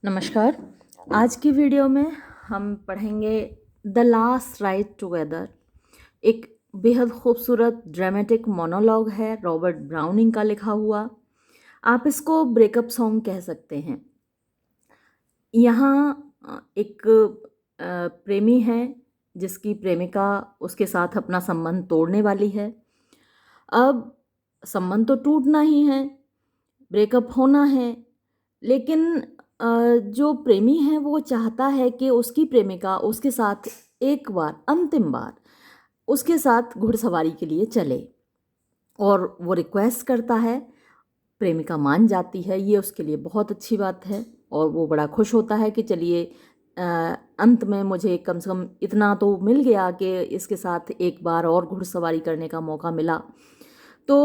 नमस्कार। आज की वीडियो में हम पढ़ेंगे द लास्ट राइड टुगेदर। एक बेहद खूबसूरत ड्रामेटिक मोनोलॉग है, रॉबर्ट ब्राउनिंग का लिखा हुआ। आप इसको ब्रेकअप सॉन्ग कह सकते हैं। यहाँ एक प्रेमी है जिसकी प्रेमिका उसके साथ अपना संबंध तोड़ने वाली है। अब संबंध तो टूटना ही है, ब्रेकअप होना है, लेकिन जो प्रेमी है वो चाहता है कि उसकी प्रेमिका उसके साथ एक बार, अंतिम बार उसके साथ घुड़सवारी के लिए चले और वो रिक्वेस्ट करता है। प्रेमिका मान जाती है, ये उसके लिए बहुत अच्छी बात है और वो बड़ा खुश होता है कि चलिए अंत में मुझे कम से कम इतना तो मिल गया कि इसके साथ एक बार और घुड़सवारी करने का मौका मिला। तो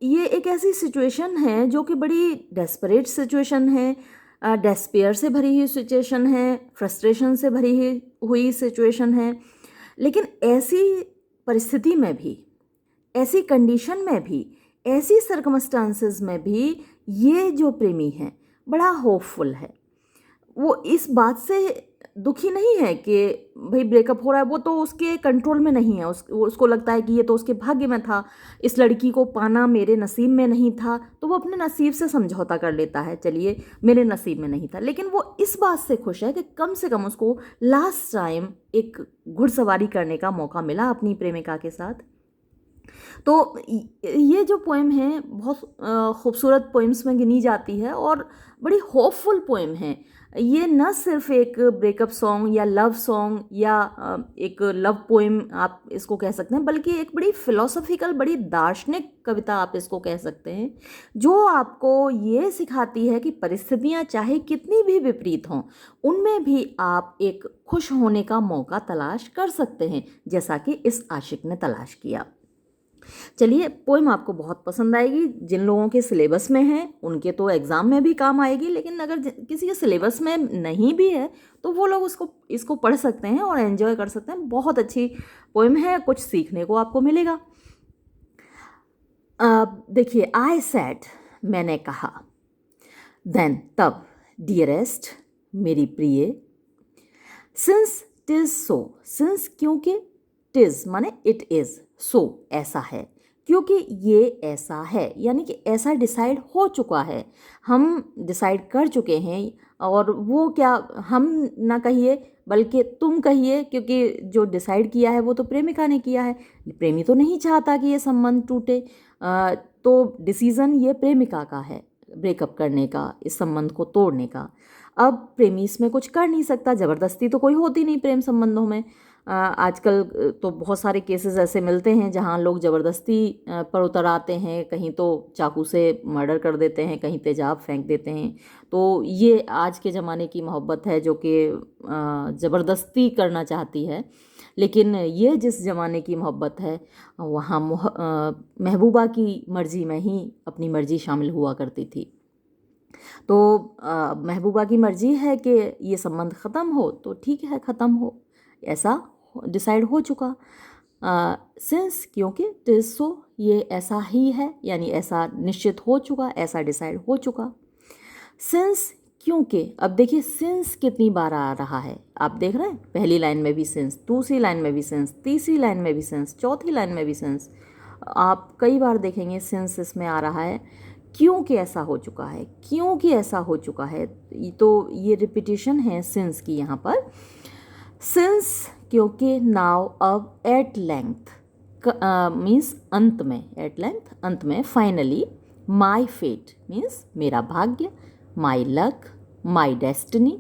ये एक ऐसी सिचुएशन है जो कि बड़ी डेस्परेट सिचुएशन है, डेस्पेयर से भरी हुई सिचुएशन है, फ्रस्ट्रेशन से भरी हुई सिचुएशन है। लेकिन ऐसी परिस्थिति में भी, ऐसी कंडीशन में भी, ऐसी सर्कमस्टांसेस में भी ये जो प्रेमी है बड़ा होपफुल है। वो इस बात से दुखी नहीं है कि भाई ब्रेकअप हो रहा है, वो तो उसके कंट्रोल में नहीं है। उसको लगता है कि ये तो उसके भाग्य में था, इस लड़की को पाना मेरे नसीब में नहीं था, तो वो अपने नसीब से समझौता कर लेता है, चलिए मेरे नसीब में नहीं था। लेकिन वो इस बात से खुश है कि कम से कम उसको लास्ट टाइम एक घुड़सवारी करने का मौका मिला अपनी प्रेमिका के साथ। तो ये जो पोएम है बहुत खूबसूरत पोएम्स में गिनी जाती है और बड़ी होपफुल पोएम है। ये न सिर्फ एक ब्रेकअप सॉन्ग या लव सॉन्ग या एक लव पोएम आप इसको कह सकते हैं, बल्कि एक बड़ी फिलोसॉफिकल, बड़ी दार्शनिक कविता आप इसको कह सकते हैं, जो आपको ये सिखाती है कि परिस्थितियाँ चाहे कितनी भी विपरीत हों, उनमें भी आप एक खुश होने का मौका तलाश कर सकते हैं, जैसा कि इस आशिक ने तलाश किया। चलिए, पोएम आपको बहुत पसंद आएगी। जिन लोगों के सिलेबस में है उनके तो एग्ज़ाम में भी काम आएगी, लेकिन अगर किसी के सिलेबस में नहीं भी है तो वो लोग इसको पढ़ सकते हैं और एंजॉय कर सकते हैं। बहुत अच्छी पोएम है, कुछ सीखने को आपको मिलेगा। देखिए, आई सेड, मैंने कहा, देन, तब, डियरेस्ट, मेरी प्रिय, सिंस टिज सो, सिंस क्योंकि, टिज माने इट इज़, सो ऐसा है, क्योंकि ये ऐसा है, यानी कि ऐसा डिसाइड हो चुका है, हम डिसाइड कर चुके हैं। और वो क्या, हम ना कहिए बल्कि तुम कहिए, क्योंकि जो डिसाइड किया है वो तो प्रेमिका ने किया है। प्रेमी तो नहीं चाहता कि ये संबंध टूटे, तो डिसीज़न ये प्रेमिका का है ब्रेकअप करने का, इस संबंध को तोड़ने का। अब प्रेमी इसमें कुछ कर नहीं सकता, ज़बरदस्ती तो कोई होती नहीं प्रेम संबंधों में। आजकल तो बहुत सारे केसेस ऐसे मिलते हैं जहाँ लोग ज़बरदस्ती पर उतर आते हैं, कहीं तो चाकू से मर्डर कर देते हैं, कहीं तेजाब फेंक देते हैं। तो ये आज के ज़माने की मोहब्बत है जो कि ज़बरदस्ती करना चाहती है। लेकिन ये जिस ज़माने की मोहब्बत है वहाँ महबूबा की मर्ज़ी में ही अपनी मर्ज़ी शामिल हुआ करती थी। तो महबूबा की मर्ज़ी है कि ये संबंध ख़त्म हो तो ठीक है, ख़त्म हो, ऐसा डिसाइड हो चुका। सिंस क्योंकि टिज सो, ये ऐसा ही है, यानी ऐसा निश्चित हो चुका, ऐसा डिसाइड हो चुका। सिंस क्योंकि, अब देखिए सिंस कितनी बार आ रहा है, आप देख रहे हैं, पहली लाइन में भी सिंस, दूसरी लाइन में भी सिंस, तीसरी लाइन में भी सिंस, चौथी लाइन में भी सिंस, आप कई बार देखेंगे सिंस इसमें आ रहा है। क्योंकि ऐसा हो चुका है, क्योंकि ऐसा हो चुका है, तो ये रिपीटिशन है सिंस की यहाँ पर। सिंस क्योंकि, नाउ, अब, एट लेंथ मीन्स अंत में, एट लेंथ अंत में, फाइनली, माई फेट मीन्स मेरा भाग्य, my luck, my destiny,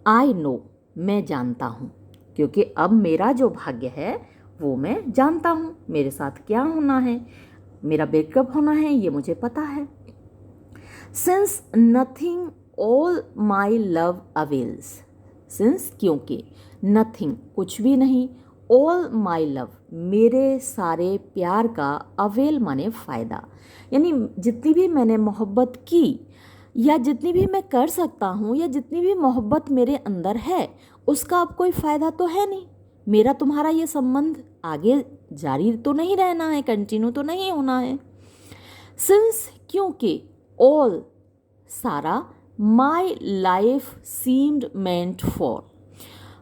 I know, मैं जानता हूँ, क्योंकि अब मेरा जो भाग्य है वो मैं जानता हूँ, मेरे साथ क्या होना है, मेरा ब्रेकअप होना है, ये मुझे पता है। Since nothing, all my love avails, since क्योंकि, नथिंग कुछ भी नहीं, ऑल माई लव मेरे सारे प्यार का, अवेल माने फ़ायदा, यानी जितनी भी मैंने मोहब्बत की या जितनी भी मैं कर सकता हूँ या जितनी भी मोहब्बत मेरे अंदर है उसका अब कोई फ़ायदा तो है नहीं। मेरा तुम्हारा ये संबंध आगे जारी तो नहीं रहना है, कंटिन्यू तो नहीं होना है। सिंस क्योंकि, ऑल सारा, my life seemed meant for.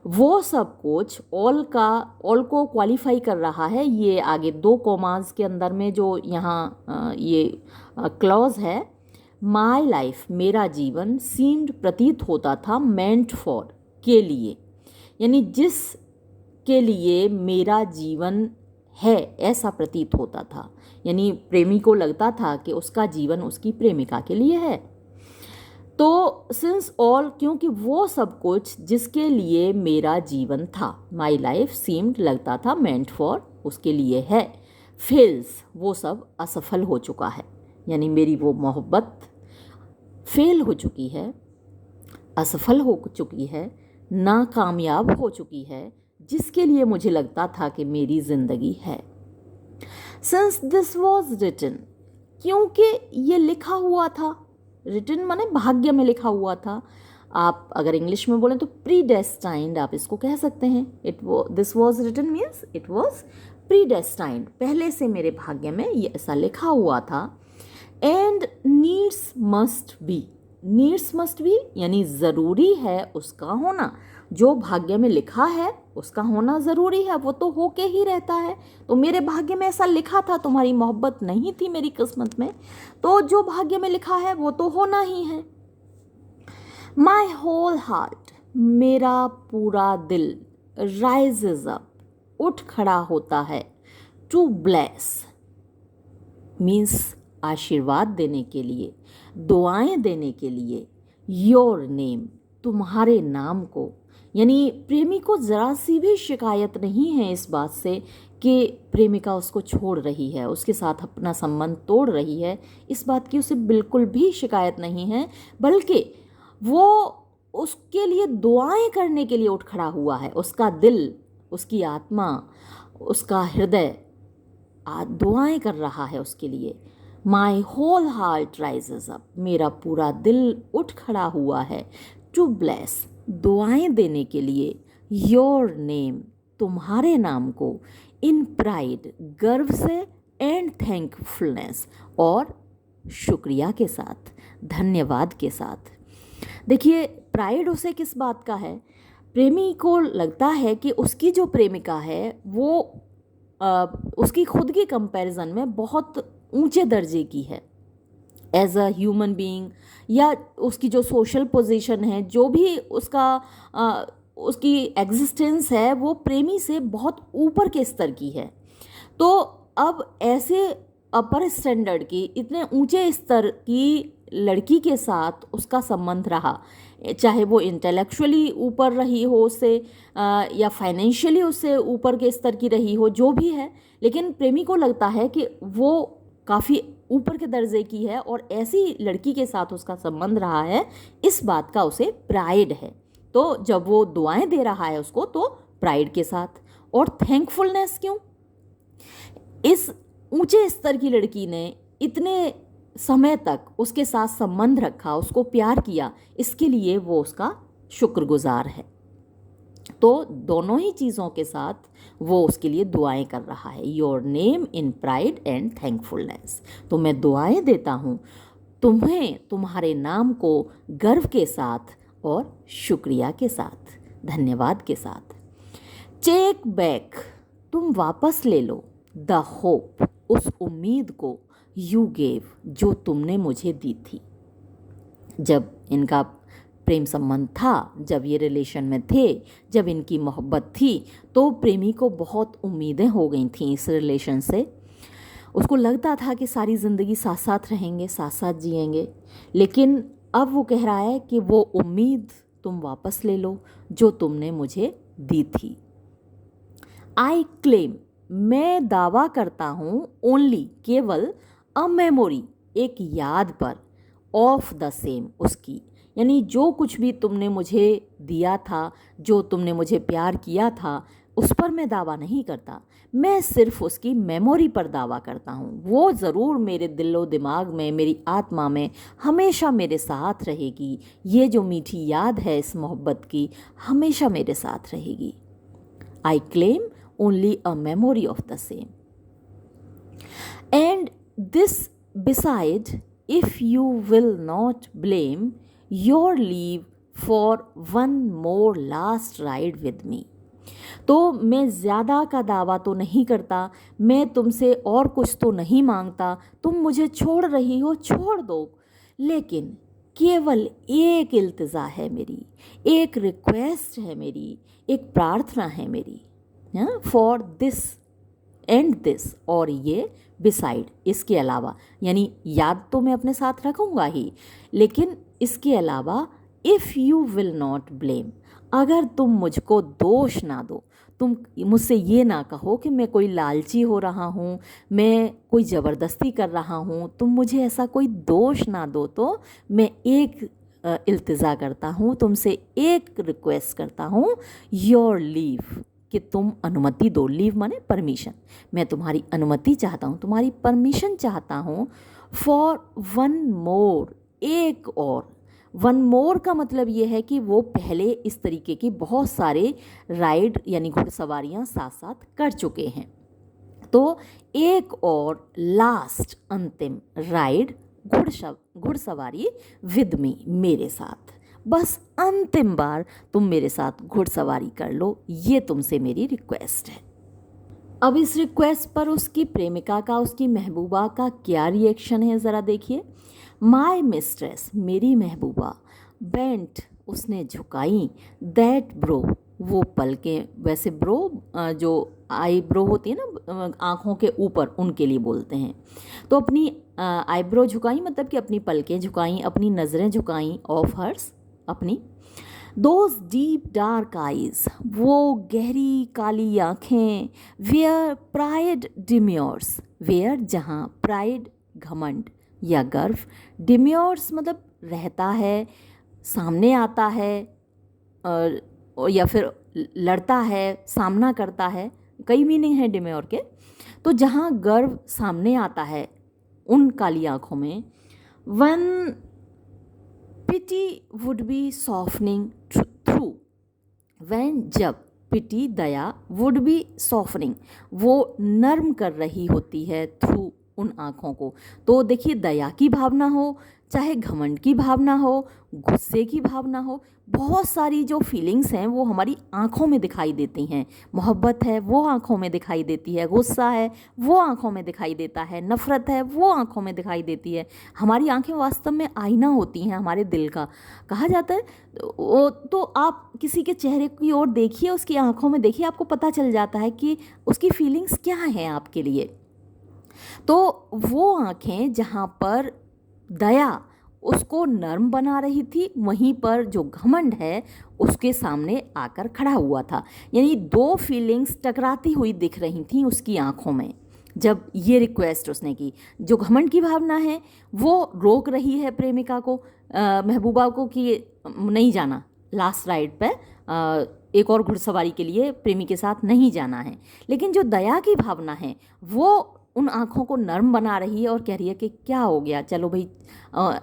वो सब कुछ ऑल को क्वालिफाई कर रहा है, ये आगे 2 कॉमास के अंदर में जो यहाँ ये क्लॉज है, माई लाइफ मेरा जीवन, सीम्ड प्रतीत होता था, मेंट फॉर के लिए, यानी जिस के लिए मेरा जीवन है ऐसा प्रतीत होता था, यानी प्रेमी को लगता था कि उसका जीवन उसकी प्रेमिका के लिए है। तो सिंस ऑल, क्योंकि वो सब कुछ जिसके लिए मेरा जीवन था, माई लाइफ सीम्ड लगता था, मेंट फॉर उसके लिए है, फेल्स वो सब असफल हो चुका है, यानी मेरी वो मोहब्बत फेल हो चुकी है, असफल हो चुकी है, नाकामयाब हो चुकी है, जिसके लिए मुझे लगता था कि मेरी ज़िंदगी है। सिंस दिस वॉज रिटन, क्योंकि ये लिखा हुआ था, रिटन माने भाग्य में लिखा हुआ था, आप अगर इंग्लिश में बोलें तो प्रीडेस्टाइंड आप इसको कह सकते हैं। This was written means it was predestined, पहले से मेरे भाग्य में ये ऐसा लिखा हुआ था। And needs must be, needs must be यानी ज़रूरी है उसका होना, जो भाग्य में लिखा है उसका होना ज़रूरी है, वो तो होके ही रहता है। तो मेरे भाग्य में ऐसा लिखा था, तुम्हारी मोहब्बत नहीं थी मेरी किस्मत में, तो जो भाग्य में लिखा है वो तो होना ही है। माई होल हार्ट, मेरा पूरा दिल, राइजेज अप, उठ खड़ा होता है, टू ब्लेस मीन्स आशीर्वाद देने के लिए, दुआएं देने के लिए, योर नेम तुम्हारे नाम को, यानी प्रेमी को ज़रा सी भी शिकायत नहीं है इस बात से कि प्रेमिका उसको छोड़ रही है, उसके साथ अपना संबंध तोड़ रही है, इस बात की उसे बिल्कुल भी शिकायत नहीं है, बल्कि वो उसके लिए दुआएं करने के लिए उठ खड़ा हुआ है। उसका दिल, उसकी आत्मा, उसका हृदय दुआएं कर रहा है उसके लिए। My whole heart rises up, मेरा पूरा दिल उठ खड़ा हुआ है, टू ब्लेस दुआएं देने के लिए, योर नेम तुम्हारे नाम को, इन प्राइड गर्व से, एंड थैंकफुलनेस और शुक्रिया के साथ, धन्यवाद के साथ। देखिए प्राइड उसे किस बात का है, प्रेमी को लगता है कि उसकी जो प्रेमिका है वो उसकी खुद की कंपैरिजन में बहुत ऊंचे दर्जे की है एज अ ह्यूमन बीइंग, या उसकी जो सोशल पोजीशन है, जो भी उसकी एग्जिस्टेंस है, वो प्रेमी से बहुत ऊपर के स्तर की है। तो अब ऐसे अपर स्टैंडर्ड की, इतने ऊंचे स्तर की लड़की के साथ उसका संबंध रहा, चाहे वो इंटेलेक्चुअली ऊपर रही हो उससे या फाइनेंशियली उससे ऊपर के स्तर की रही हो, जो भी है, लेकिन प्रेमी को लगता है कि वो काफ़ी ऊपर के दर्जे की है और ऐसी लड़की के साथ उसका संबंध रहा है, इस बात का उसे प्राइड है। तो जब वो दुआएं दे रहा है उसको, तो प्राइड के साथ। और थैंकफुलनेस क्यों, इस ऊंचे स्तर की लड़की ने इतने समय तक उसके साथ संबंध रखा, उसको प्यार किया, इसके लिए वो उसका शुक्रगुजार है। तो दोनों ही चीज़ों के साथ वो उसके लिए दुआएं कर रहा है, your name in pride and thankfulness. तो मैं दुआएं देता हूँ तुम्हें, तुम्हारे नाम को गर्व के साथ और शुक्रिया के साथ, धन्यवाद के साथ। टेक बैक, तुम वापस ले लो, द होप, उस उम्मीद को, यू गेव, जो तुमने मुझे दी थी। जब इनका प्रेम संबंध था, जब ये रिलेशन में थे, जब इनकी मोहब्बत थी, तो प्रेमी को बहुत उम्मीदें हो गई थी इस रिलेशन से। उसको लगता था कि सारी ज़िंदगी साथ साथ रहेंगे, साथ साथ जिएंगे, लेकिन अब वो कह रहा है कि वो उम्मीद तुम वापस ले लो जो तुमने मुझे दी थी। आई क्लेम, मैं दावा करता हूँ, ओनली केवल, अ मेमोरी, एक याद पर, ऑफ द सेम, उसकी, यानी जो कुछ भी तुमने मुझे दिया था, जो तुमने मुझे प्यार किया था, उस पर मैं दावा नहीं करता, मैं सिर्फ उसकी मेमोरी पर दावा करता हूँ। वो ज़रूर मेरे दिलो दिमाग में, मेरी आत्मा में हमेशा मेरे साथ रहेगी। ये जो मीठी याद है इस मोहब्बत की, हमेशा मेरे साथ रहेगी। I claim only a memory of the same, and this beside, if you will not blame, your leave for one more last ride with me. तो मैं ज़्यादा का दावा तो नहीं करता, मैं तुमसे और कुछ तो नहीं मांगता, तुम मुझे छोड़ रही हो छोड़ दो, लेकिन केवल एक इल्तिजा है मेरी, एक रिक्वेस्ट है मेरी, एक प्रार्थना है मेरी, फॉर दिस एंड दिस, और ये बिसाइड, इसके अलावा, यानी याद तो मैं अपने साथ रखूँगा ही, लेकिन इसके अलावा if you will not blame, अगर तुम मुझको दोष ना दो, तुम मुझसे ये ना कहो कि मैं कोई लालची हो रहा हूँ, मैं कोई ज़बरदस्ती कर रहा हूँ, तुम मुझे ऐसा कोई दोष ना दो, तो मैं एक इल्तिजा करता हूँ, तुमसे एक रिक्वेस्ट करता हूँ, योर लीव, कि तुम अनुमति दो। लीव माने परमिशन, मैं तुम्हारी अनुमति चाहता हूँ, तुम्हारी परमिशन चाहता हूँ, फॉर वन मोर, एक और। वन मोर का मतलब ये है कि वो पहले इस तरीके की बहुत सारे राइड यानी घुड़सवारियाँ साथ साथ कर चुके हैं, तो एक और लास्ट अंतिम राइड घुड़सवारी विद मी, मेरे साथ, बस अंतिम बार तुम मेरे साथ घुड़सवारी कर लो, ये तुमसे मेरी रिक्वेस्ट है। अब इस रिक्वेस्ट पर उसकी प्रेमिका का, उसकी महबूबा का क्या रिएक्शन है ज़रा देखिए। माय मिस्ट्रेस, मेरी महबूबा, बेंट, उसने झुकाई, दैट ब्रो, वो पलकें, वैसे ब्रो जो आईब्रो होती है ना आँखों के ऊपर, उनके लिए बोलते हैं, तो अपनी आईब्रो झुकाई मतलब कि अपनी पलकें झुकाई, अपनी नज़रें झुकाई, ऑफ हर्स, अपनी, दोज डीप डार्क आइज, वो गहरी काली आँखें, वेयर प्राइड डिम्योर्स, वेयर जहाँ, प्राइड घमंड या गर्व, डिम्योर्स मतलब रहता है, सामने आता है, और या फिर लड़ता है, सामना करता है, कई मीनिंग है डिम्योर के, तो जहाँ गर्व सामने आता है उन काली आँखों में, when pity would be softening through, when जब, पिटी दया, वुड बी सॉफ्टनिंग, वो नर्म कर रही होती है, थ्रू उन आँखों को, तो देखिए दया की भावना हो, चाहे घमंड की भावना हो, गुस्से की भावना हो, बहुत सारी जो फीलिंग्स हैं वो हमारी आँखों में दिखाई देती हैं, मोहब्बत है वो आँखों में दिखाई देती है, गुस्सा है वो आँखों में दिखाई देता है, नफ़रत है वो आँखों में दिखाई देती है। हमारी आँखें वास्तव में आईना होती हैं हमारे दिल का, कहा जाता है। तो आप किसी के चेहरे की ओर देखिए, उसकी आँखों में देखिए, आपको पता चल जाता है कि उसकी फीलिंग्स क्या हैं आपके लिए। तो वो आँखें जहाँ पर दया उसको नर्म बना रही थी, वहीं पर जो घमंड है उसके सामने आकर खड़ा हुआ था, यानी दो फीलिंग्स टकराती हुई दिख रही थी उसकी आंखों में जब ये रिक्वेस्ट उसने की। जो घमंड की भावना है वो रोक रही है प्रेमिका को, महबूबा को, कि नहीं जाना लास्ट राइड पे, एक और घुड़सवारी के लिए प्रेमी के साथ नहीं जाना है। लेकिन जो दया की भावना है वो उन आँखों को नर्म बना रही है और कह रही है कि क्या हो गया, चलो भाई,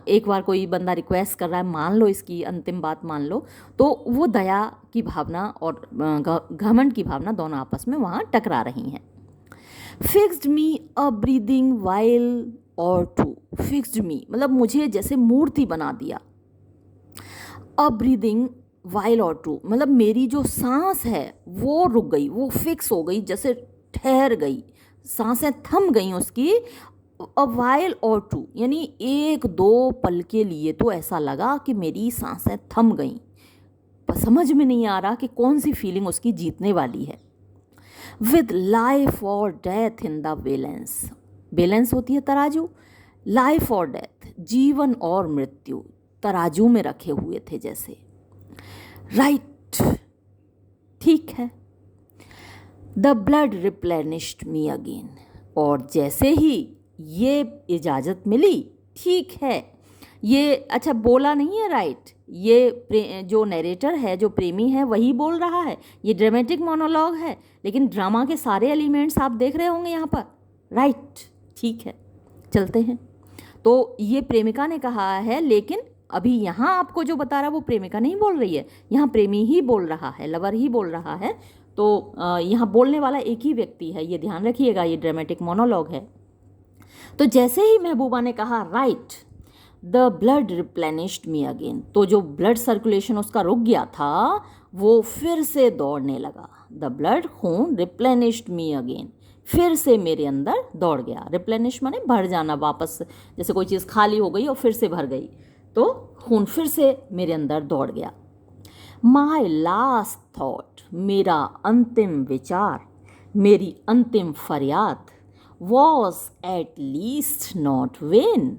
एक बार कोई बंदा रिक्वेस्ट कर रहा है, मान लो, इसकी अंतिम बात मान लो। तो वो दया की भावना और घमंड की भावना दोनों आपस में वहाँ टकरा रही हैं। फिक्स्ड मी अ ब्रीदिंग वाइल और टू, फिक्स्ड मी मतलब मुझे जैसे मूर्ति बना दिया, अ ब्रीदिंग वाइल और टू मतलब मेरी जो सांस है वो रुक गई, वो फिक्स हो गई, जैसे ठहर गई, सांसें थम गई उसकी। अ वाइल और टू यानी एक दो पल के लिए तो ऐसा लगा कि मेरी सांसें थम गईं, पर समझ में नहीं आ रहा कि कौन सी फीलिंग उसकी जीतने वाली है। विद लाइफ और death in the balance, balance होती है तराजू, लाइफ और डेथ जीवन और मृत्यु तराजू में रखे हुए थे जैसे। राइट, ठीक है। The blood replenished me again, और जैसे ही ये इजाज़त मिली, ठीक है, ये अच्छा बोला नहीं है, राइट, ये जो नरेटर है, जो प्रेमी है, वही बोल रहा है, ये ड्रामेटिक मोनोलॉग है, लेकिन ड्रामा के सारे एलिमेंट्स आप देख रहे होंगे यहाँ पर। राइट, ठीक है, चलते हैं। तो ये प्रेमिका ने कहा है, लेकिन अभी यहाँ आपको जो बता रहा है वो प्रेमिका नहीं बोल रही है, यहाँ प्रेमी ही बोल रहा है, लवर ही बोल रहा है। तो यहाँ बोलने वाला एक ही व्यक्ति है, ये ध्यान रखिएगा, ये ड्रामेटिक मोनोलॉग है। तो जैसे ही महबूबा ने कहा right, the blood replenished me again, तो जो ब्लड सर्कुलेशन उसका रुक गया था वो फिर से दौड़ने लगा। द ब्लड खून रिप्लेनिश्ड मी अगेन, फिर से मेरे अंदर दौड़ गया। रिप्लेनिश माने भर जाना वापस, जैसे कोई चीज़ खाली हो गई और फिर से भर गई, तो खून फिर से मेरे अंदर दौड़ गया। माई लास्ट थॉट, मेरा अंतिम विचार, मेरी अंतिम फरियाद, was at least not vain,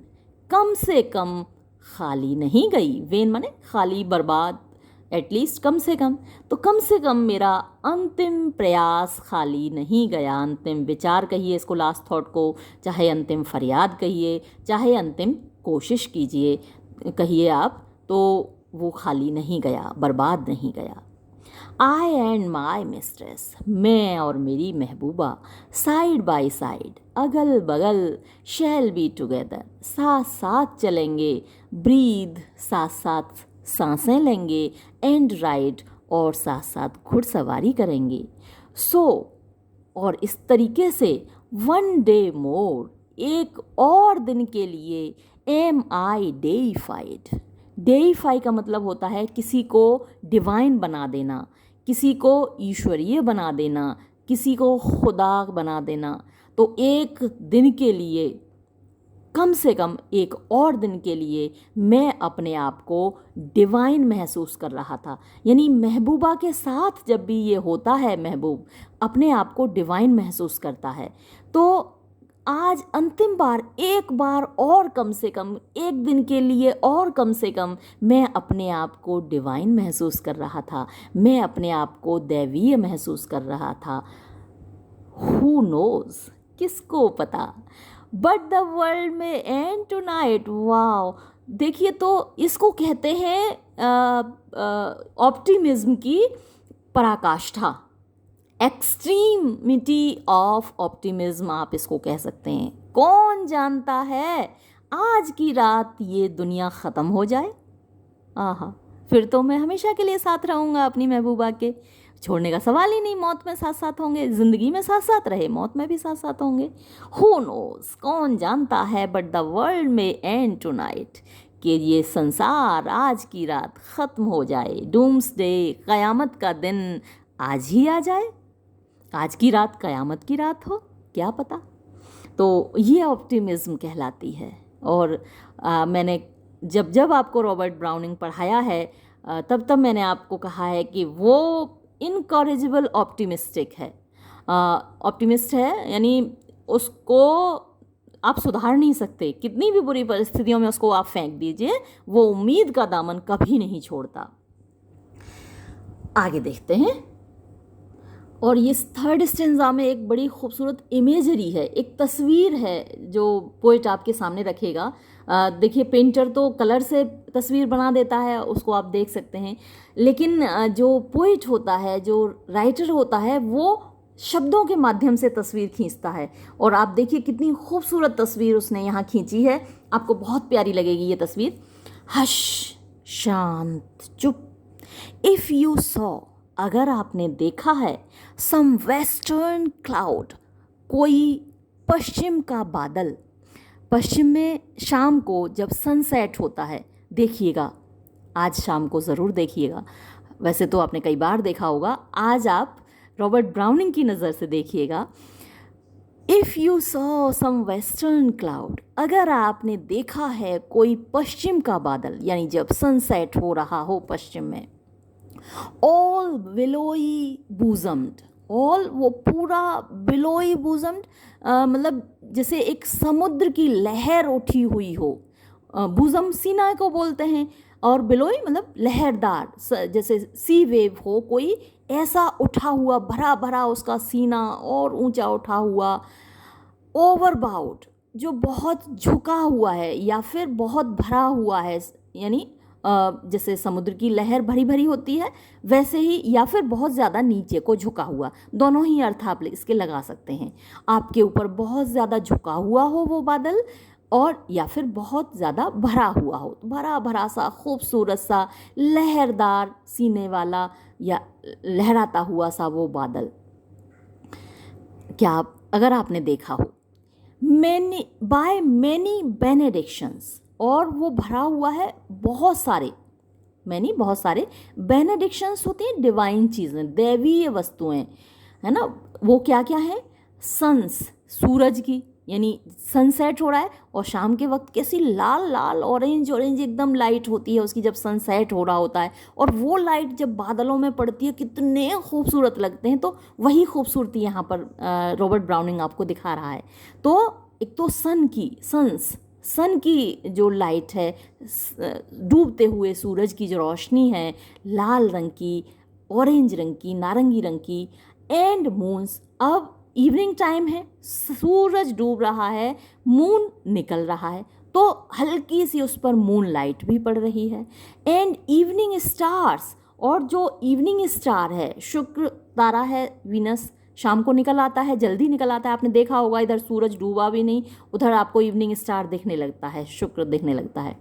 कम से कम खाली नहीं गई। वेन माने खाली, बर्बाद, एटलीस्ट कम से कम, तो कम से कम मेरा अंतिम प्रयास खाली नहीं गया। अंतिम विचार कहिए इसको, लास्ट थॉट को, चाहे अंतिम फरियाद कहिए, चाहे अंतिम कोशिश कीजिए कहिए आप, तो वो खाली नहीं गया, बर्बाद नहीं गया। आई एंड माई मिस्ट्रेस, मैं और मेरी महबूबा, साइड बाई साइड, अगल बगल, शैल बी टुगेदर, साथ साथ चलेंगे, ब्रीद, साथ साथ सांसें लेंगे, एंड राइड, और साथ साथ घुड़सवारी करेंगे। सो, और इस तरीके से, वन डे मोर, एक और दिन के लिए, एम आई डेइफाइड। डेइफाई का मतलब होता है किसी को डिवाइन बना देना, किसी को ईश्वरीय बना देना, किसी को खुदा बना देना। तो एक दिन के लिए, कम से कम एक और दिन के लिए, मैं अपने आप को डिवाइन महसूस कर रहा था। यानी महबूबा के साथ जब भी ये होता है, महबूब अपने आप को डिवाइन महसूस करता है। तो आज अंतिम बार, एक बार और, कम से कम एक दिन के लिए और, कम से कम मैं अपने आप को डिवाइन महसूस कर रहा था, मैं अपने आप को दैवीय महसूस कर रहा था। हु नोज, किसको पता, बट द वर्ल्ड में एंड टू नाइट। वाओ, देखिए, तो इसको कहते हैं ऑप्टिमिज्म की पराकाष्ठा, एक्सट्रीमिटी ऑफ ऑप्टिमिज्म आप इसको कह सकते हैं। कौन जानता है आज की रात ये दुनिया ख़त्म हो जाए, आहा, फिर तो मैं हमेशा के लिए साथ रहूँगा अपनी महबूबा के, छोड़ने का सवाल ही नहीं। मौत में साथ साथ होंगे, ज़िंदगी में साथ साथ रहे, मौत में भी साथ साथ होंगे। हु नोज, कौन जानता है, बट द वर्ल्ड में एंड टू नाइट, कि ये संसार आज की रात ख़त्म हो जाए। डूम्स डे, क़यामत का दिन आज ही आ जाए, आज की रात क़यामत की रात हो, क्या पता। तो ये ऑप्टिमिज्म कहलाती है। और मैंने जब जब आपको रॉबर्ट ब्राउनिंग पढ़ाया है, तब तब मैंने आपको कहा है कि वो इनकॉरेजिबल ऑप्टिमिस्टिक है, ऑप्टिमिस्ट है, यानी उसको आप सुधार नहीं सकते। कितनी भी बुरी परिस्थितियों में उसको आप फेंक दीजिए, वो उम्मीद का दामन कभी नहीं छोड़ता। आगे देखते हैं। और ये थर्ड स्टेंजा में एक बड़ी खूबसूरत इमेजरी है, एक तस्वीर है जो पोइट आपके सामने रखेगा। देखिए, पेंटर तो कलर से तस्वीर बना देता है, उसको आप देख सकते हैं, लेकिन जो पोइट होता है, जो राइटर होता है, वो शब्दों के माध्यम से तस्वीर खींचता है। और आप देखिए कितनी खूबसूरत तस्वीर उसने यहाँ खींची है, आपको बहुत प्यारी लगेगी ये तस्वीर। हश, शांत, चुप। इफ़ यू सॉ, अगर आपने देखा है, सम वेस्टर्न क्लाउड, कोई पश्चिम का बादल। पश्चिम में शाम को जब सनसेट होता है, देखिएगा, आज शाम को ज़रूर देखिएगा, वैसे तो आपने कई बार देखा होगा, आज आप रॉबर्ट ब्राउनिंग की नज़र से देखिएगा। If you saw some western cloud, अगर आपने देखा है कोई पश्चिम का बादल, यानी जब सनसेट हो रहा हो पश्चिम में। ऑल बिलोई बूजम्ड, ऑल वो पूरा, बिलोई बूजम्ड मतलब जैसे एक समुद्र की लहर उठी हुई हो। बूजम सीना को बोलते हैं, और बिलोई मतलब लहरदार, जैसे सी वेव हो, कोई ऐसा उठा हुआ, भरा भरा उसका सीना और ऊंचा उठा हुआ। ओवरबाउड, जो बहुत झुका हुआ है या फिर बहुत भरा हुआ है, यानी जैसे समुद्र की लहर भरी भरी होती है वैसे ही, या फिर बहुत ज़्यादा नीचे को झुका हुआ, दोनों ही अर्थ आप इसके लगा सकते हैं। आपके ऊपर बहुत ज़्यादा झुका हुआ हो वो बादल, और या फिर बहुत ज़्यादा भरा हुआ हो, तो भरा भरा सा, खूबसूरत सा, लहरदार सीने वाला या लहराता हुआ सा वो बादल। अगर आपने देखा हो। बाय मैनी बेनेडिक्शंस, और वो भरा हुआ है बहुत सारे बहुत सारे बेनेडिक्शंस होते हैं, डिवाइन चीज़ें, दैवीय वस्तुएं, है ना। वो क्या क्या है? सन्स, सूरज की, यानी सनसेट हो रहा है और शाम के वक्त कैसी लाल लाल ऑरेंज ऑरेंज एकदम लाइट होती है उसकी जब सनसेट हो रहा होता है, और वो लाइट जब बादलों में पड़ती है कितने खूबसूरत लगते हैं। तो वही खूबसूरती यहाँ पर रॉबर्ट ब्राउनिंग आपको दिखा रहा है। तो एक तो सन की जो लाइट है, डूबते हुए सूरज की जो रोशनी है, लाल रंग की, ऑरेंज रंग की, नारंगी रंग की, एंड मून्स। अब इवनिंग टाइम है, सूरज डूब रहा है, मून निकल रहा है, तो हल्की सी उस पर मून लाइट भी पड़ रही है। एंड इवनिंग स्टार्स, और जो इवनिंग स्टार है, शुक्र तारा है, वीनस शाम को निकल आता है, जल्दी निकल आता है। आपने देखा होगा इधर सूरज डूबा भी नहीं, उधर आपको इवनिंग स्टार दिखने लगता है, शुक्र दिखने लगता है,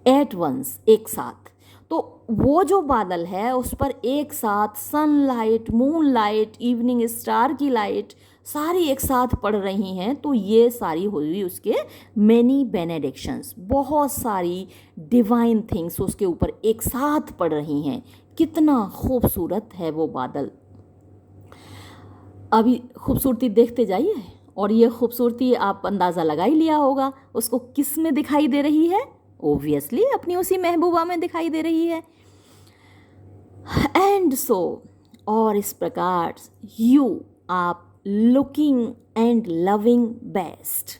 एट वंस, एक साथ। तो वो जो बादल है उस पर एक साथ sunlight, moon light, evening star की लाइट सारी एक साथ पड़ रही हैं। तो ये सारी हुई उसके मैनी बेनेडिक्शंस, बहुत सारी डिवाइन थिंग्स उसके ऊपर एक साथ पड़ रही हैं। कितना खूबसूरत है वो बादल। अभी खूबसूरती देखते जाइए, और ये खूबसूरती आप अंदाज़ा लगा ही लिया होगा उसको किस में दिखाई दे रही है। ओब्वियसली अपनी उसी महबूबा में दिखाई दे रही है। एंड सो, और इस प्रकार यू, आप looking and loving best,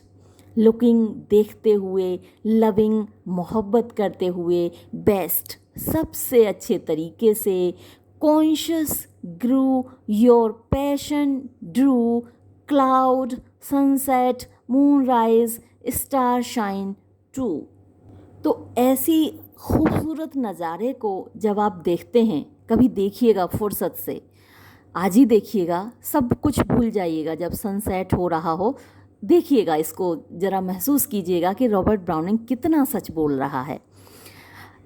looking देखते हुए, लविंग मोहब्बत करते हुए, बेस्ट सबसे अच्छे तरीके से, conscious grew your passion drew cloud sunset moonrise starshine too. तो ऐसी खूबसूरत नज़ारे को जब आप देखते हैं, कभी देखिएगा फुर्सत से, आज ही देखिएगा, सब कुछ भूल जाइएगा। जब सनसेट हो रहा हो देखिएगा, इसको ज़रा महसूस कीजिएगा कि रॉबर्ट ब्राउनिंग कितना सच बोल रहा है।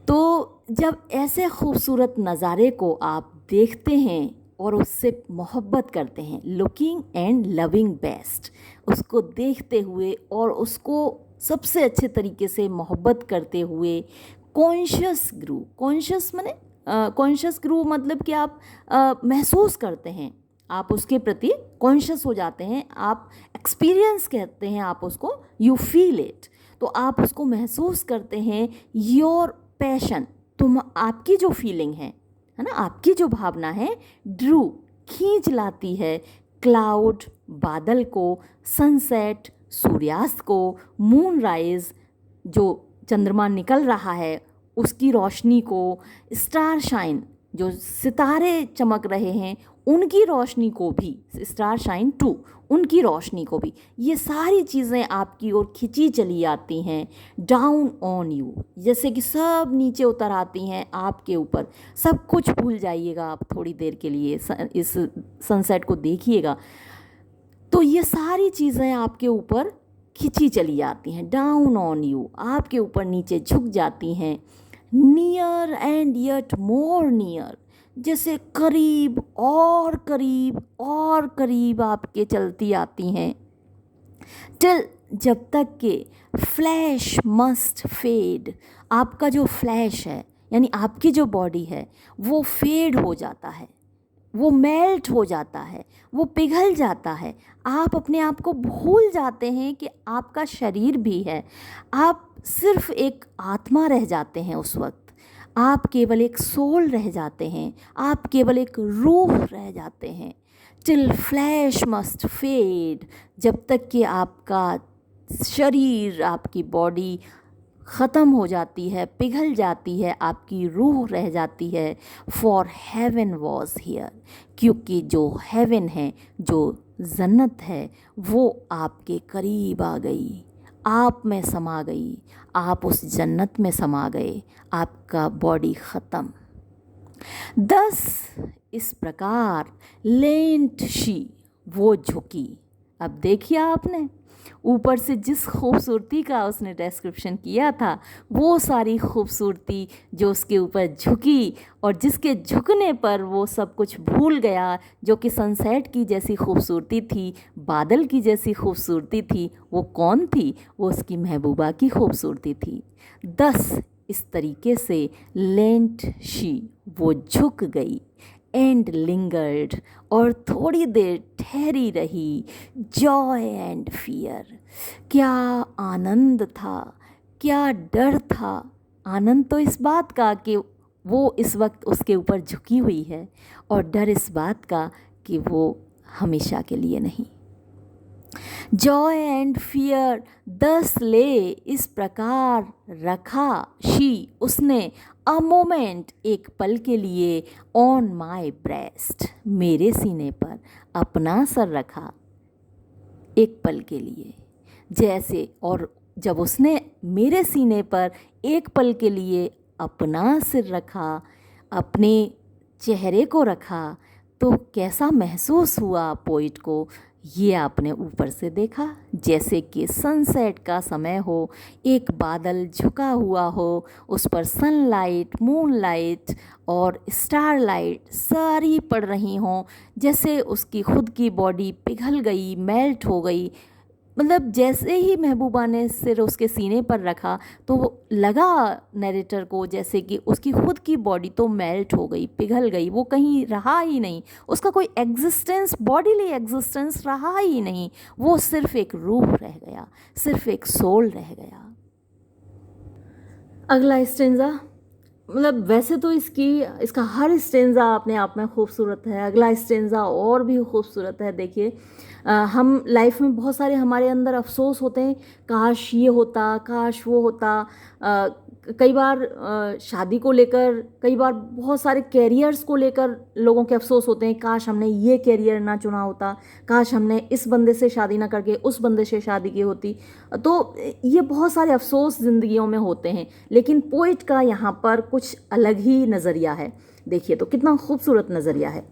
तो जब ऐसे खूबसूरत नज़ारे को आप देखते हैं और उससे मोहब्बत करते हैं, लुकिंग एंड लविंग बेस्ट, उसको देखते हुए और उसको सबसे अच्छे तरीके से मोहब्बत करते हुए, कॉन्शियस ग्रू मतलब कि आप महसूस करते हैं, आप उसके प्रति कॉन्शियस हो जाते हैं, आप एक्सपीरियंस कहते हैं आप उसको, यू फील इट, तो आप उसको महसूस करते हैं। योर पैशन, आपकी जो फीलिंग है ना, आपकी जो भावना है, ड्रू खींच लाती है, क्लाउड बादल को, सनसेट सूर्यास्त को, मून राइज जो चंद्रमा निकल रहा है उसकी रोशनी को, स्टार शाइन जो सितारे चमक रहे हैं उनकी रोशनी को भी, स्टार शाइन टू उनकी रोशनी को भी, ये सारी चीज़ें आपकी ओर खिंची चली आती हैं, डाउन ऑन यू, जैसे कि सब नीचे उतर आती हैं आपके ऊपर। सब कुछ भूल जाइएगा आप थोड़ी देर के लिए, इस सनसेट को देखिएगा, तो ये सारी चीज़ें आपके ऊपर खिंची चली आती हैं, डाउन ऑन यू, आपके ऊपर नीचे झुक जाती हैं। Near and yet more near, जैसे करीब और करीब और करीब आपके चलती आती हैं, टिल जब तक के फ्लैश मस्ट फेड, आपका जो फ्लैश है यानी आपकी जो बॉडी है वो फेड हो जाता है, वो मेल्ट हो जाता है, वो पिघल जाता है, आप अपने आप को भूल जाते हैं कि आपका शरीर भी है, आप सिर्फ एक आत्मा रह जाते हैं उस वक्त, आप केवल एक सोल रह जाते हैं, आप केवल एक रूह रह जाते हैं। टिल फ्लैश मस्ट फेड, जब तक कि आपका शरीर, आपकी बॉडी ख़त्म हो जाती है, पिघल जाती है, आपकी रूह रह जाती है। फॉर हेवन वॉज हियर, क्योंकि जो हेवन है, जो जन्नत है, वो आपके करीब आ गई, आप में समा गई, आप उस जन्नत में समा गए, आपका बॉडी ख़त्म। दस इस प्रकार लेंट शी, वो झुकी। अब देखिए आपने ऊपर से जिस खूबसूरती का उसने डिस्क्रिप्शन किया था, वो सारी खूबसूरती जो उसके ऊपर झुकी और जिसके झुकने पर वो सब कुछ भूल गया, जो कि सनसेट की जैसी खूबसूरती थी, बादल की जैसी खूबसूरती थी, वो कौन थी? वो उसकी महबूबा की खूबसूरती थी। 10 इस तरीके से लेंट शी, वो झुक गई, एंड लिंगर्ड, और थोड़ी देर ठहरी रही, जॉय एंड फियर, क्या आनंद था, क्या डर था। आनंद तो इस बात का कि वो इस वक्त उसके ऊपर झुकी हुई है, और डर इस बात का कि वो हमेशा के लिए नहीं। जॉय एंड फियर 10 ले इस प्रकार रखा, शी उसने, अ मोमेंट एक पल के लिए, ऑन माई ब्रेस्ट मेरे सीने पर अपना सर रखा एक पल के लिए। जैसे, और जब उसने मेरे सीने पर एक पल के लिए अपना सिर रखा, अपने चेहरे को रखा, तो कैसा महसूस हुआ पोइट को? ये आपने ऊपर से देखा, जैसे कि सनसेट का समय हो, एक बादल झुका हुआ हो, उस पर सनलाइट, मूनलाइट और स्टारलाइट सारी पड़ रही हों, जैसे उसकी खुद की बॉडी पिघल गई, मेल्ट हो गई। मतलब जैसे ही महबूबा ने सिर उसके सीने पर रखा तो लगा नरेटर को जैसे कि उसकी खुद की बॉडी तो मेल्ट हो गई, पिघल गई, वो कहीं रहा ही नहीं, उसका कोई एग्जिस्टेंस, बॉडीली एग्जिस्टेंस रहा ही नहीं, वो सिर्फ एक रूह रह गया, सिर्फ एक सोल रह गया। अगला स्टेंजा, मतलब वैसे तो इसका हर स्टेंजा अपने आप में खूबसूरत है, अगला स्टेंजा और भी खूबसूरत है। देखिए, हम लाइफ में बहुत सारे हमारे अंदर अफसोस होते हैं, काश ये होता, काश वो होता। कई बार शादी को लेकर, कई बार बहुत सारे कैरियर्स को लेकर लोगों के अफसोस होते हैं, काश हमने ये कैरियर ना चुना होता, काश हमने इस बंदे से शादी ना करके उस बंदे से शादी की होती। तो ये बहुत सारे अफसोस ज़िंदगियों में होते हैं, लेकिन पोइट का यहाँ पर कुछ अलग ही नज़रिया है। देखिए तो कितना खूबसूरत नज़रिया है।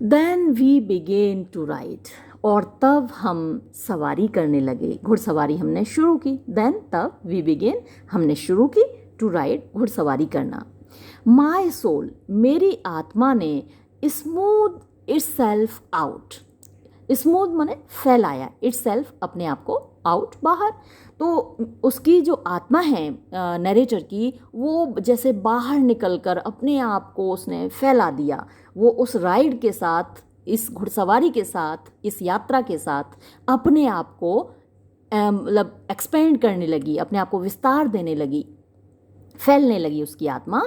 Then we began to ride, और तब हम सवारी करने लगे, घुड़सवारी हमने शुरू की। देन तब वी बिगेन, हमने शुरू की, टू राइड घुड़सवारी करना। माई सोल, मेरी आत्मा ने, smooth it's self out, smooth माने फैलाया, इट्स सेल्फ अपने आप को, आउट बाहर। तो उसकी जो आत्मा है नरेटर की, वो जैसे बाहर निकलकर अपने आप को उसने फैला दिया। वो उस राइड के साथ, इस घुड़सवारी के साथ, इस यात्रा के साथ अपने आप को मतलब एक्सपेंड करने लगी, अपने आप को विस्तार देने लगी, फैलने लगी उसकी आत्मा।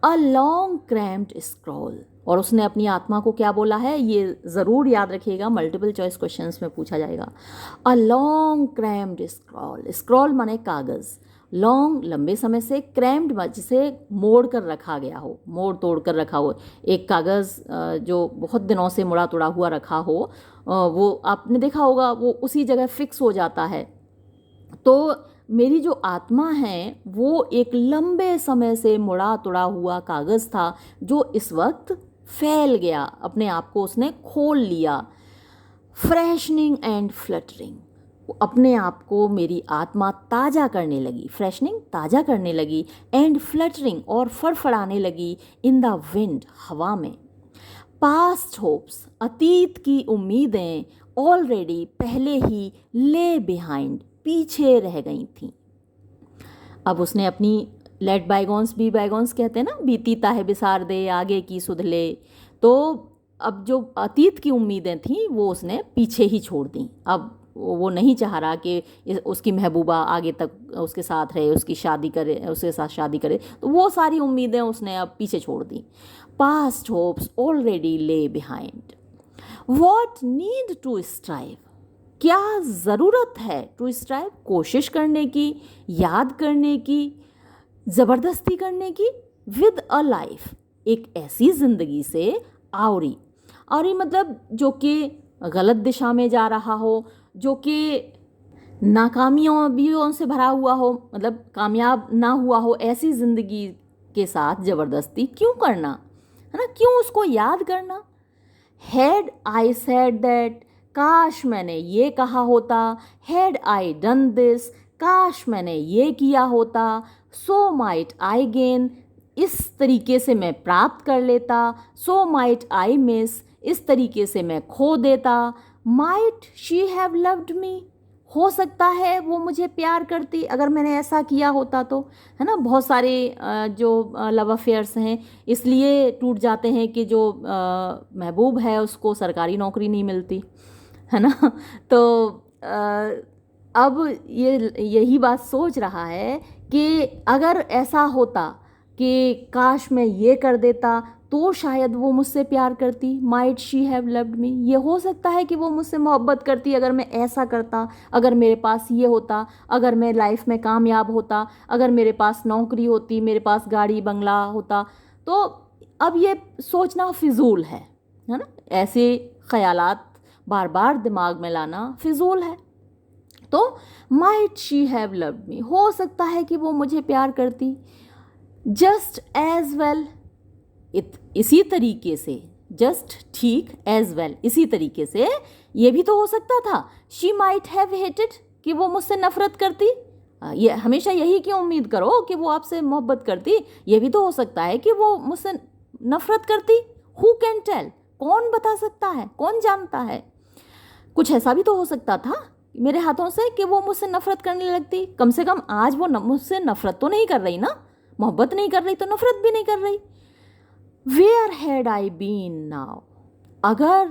अ लॉन्ग क्रैम्प्ड स्क्रॉल, और उसने अपनी आत्मा को क्या बोला है, ये ज़रूर याद रखिएगा, मल्टीपल चॉइस क्वेश्चंस में पूछा जाएगा। A long cramped scroll, scroll माने कागज़, लॉन्ग लंबे समय से, क्रैम्प्ड जिसे मोड़ कर रखा गया हो, मोड़ तोड़ कर रखा हो, एक कागज़ जो बहुत दिनों से मुड़ा तुड़ा हुआ रखा हो, वो आपने देखा होगा वो उसी जगह फिक्स हो जाता है। तो मेरी जो आत्मा है वो एक लंबे समय से मुड़ा तुड़ा हुआ कागज़ था, जो इस वक्त फैल गया, अपने आप को उसने खोल लिया। फ्रेशनिंग एंड फ्लटरिंग, अपने आप को मेरी आत्मा ताज़ा करने लगी, फ्रेशनिंग ताज़ा करने लगी, एंड फ्लटरिंग और फड़फड़ाने लगी, इन द विंड हवा में। पास्ट होप्स, अतीत की उम्मीदें, ऑलरेडी पहले ही, ले बिहाइंड पीछे रह गई थीं। अब उसने अपनी लेट बायगॉन्स बी बायगॉन्स कहते हैं ना, बीती ताहे बिसार दे, आगे की सुध ले। तो अब जो अतीत की उम्मीदें थीं वो उसने पीछे ही छोड़ दी। अब वो नहीं चाह रहा कि उसकी महबूबा आगे तक उसके साथ रहे, उसकी शादी करे, उसके साथ शादी करे, तो वो सारी उम्मीदें उसने अब पीछे छोड़ दी। Past hopes already lay behind, what need to strive, क्या ज़रूरत है, टू स्ट्राइव कोशिश करने की, याद करने की, ज़बरदस्ती करने की, विद अ लाइफ एक ऐसी ज़िंदगी से, आवरी, आवरी मतलब जो कि गलत दिशा में जा रहा हो, जो कि नाकामयाबियों से भरा हुआ हो, मतलब कामयाब ना हुआ हो, ऐसी ज़िंदगी के साथ ज़बरदस्ती क्यों करना, है ना, क्यों उसको याद करना। हैड आई सेड दैट, काश मैंने ये कहा होता, हैड आई डन दिस, काश मैंने ये किया होता, सो माइट आई गेन, इस तरीके से मैं प्राप्त कर लेता, सो माइट आई मिस, इस तरीके से मैं खो देता, might she have loved me, हो सकता है वो मुझे प्यार करती अगर मैंने ऐसा किया होता तो, है ना। बहुत सारे जो लव अफेयर्स हैं इसलिए टूट जाते हैं कि जो महबूब है उसको सरकारी नौकरी नहीं मिलती, है ना। तो अब यही बात सोच रहा है कि अगर ऐसा होता कि काश मैं ये कर देता तो शायद वो मुझसे प्यार करती, might she have loved me, ये हो सकता है कि वो मुझसे मोहब्बत करती अगर मैं ऐसा करता, अगर मेरे पास ये होता, अगर मैं लाइफ में कामयाब होता, अगर मेरे पास नौकरी होती, मेरे पास गाड़ी बंगला होता। तो अब ये सोचना फिजूल है ना, ऐसे ख्यालात बार बार दिमाग में लाना फिजूल है। तो might she have loved me, हो सकता है कि वो मुझे प्यार करती, जस्ट एज वेल, इसी तरीके से, जस्ट ठीक, एज वेल इसी तरीके से ये भी तो हो सकता था, शी माइट हैव हेटेड, कि वो मुझसे नफरत करती। ये हमेशा यही क्यों उम्मीद करो कि वो आपसे मोहब्बत करती, ये भी तो हो सकता है कि वो मुझसे नफरत करती। हु कैन टेल, कौन बता सकता है, कौन जानता है। कुछ ऐसा भी तो हो सकता था मेरे हाथों से कि वो मुझसे नफरत करने लगती। कम से कम आज वो मुझसे नफरत तो नहीं कर रही ना, मोहब्बत नहीं कर रही तो नफरत भी नहीं कर रही। Where had I been now, अगर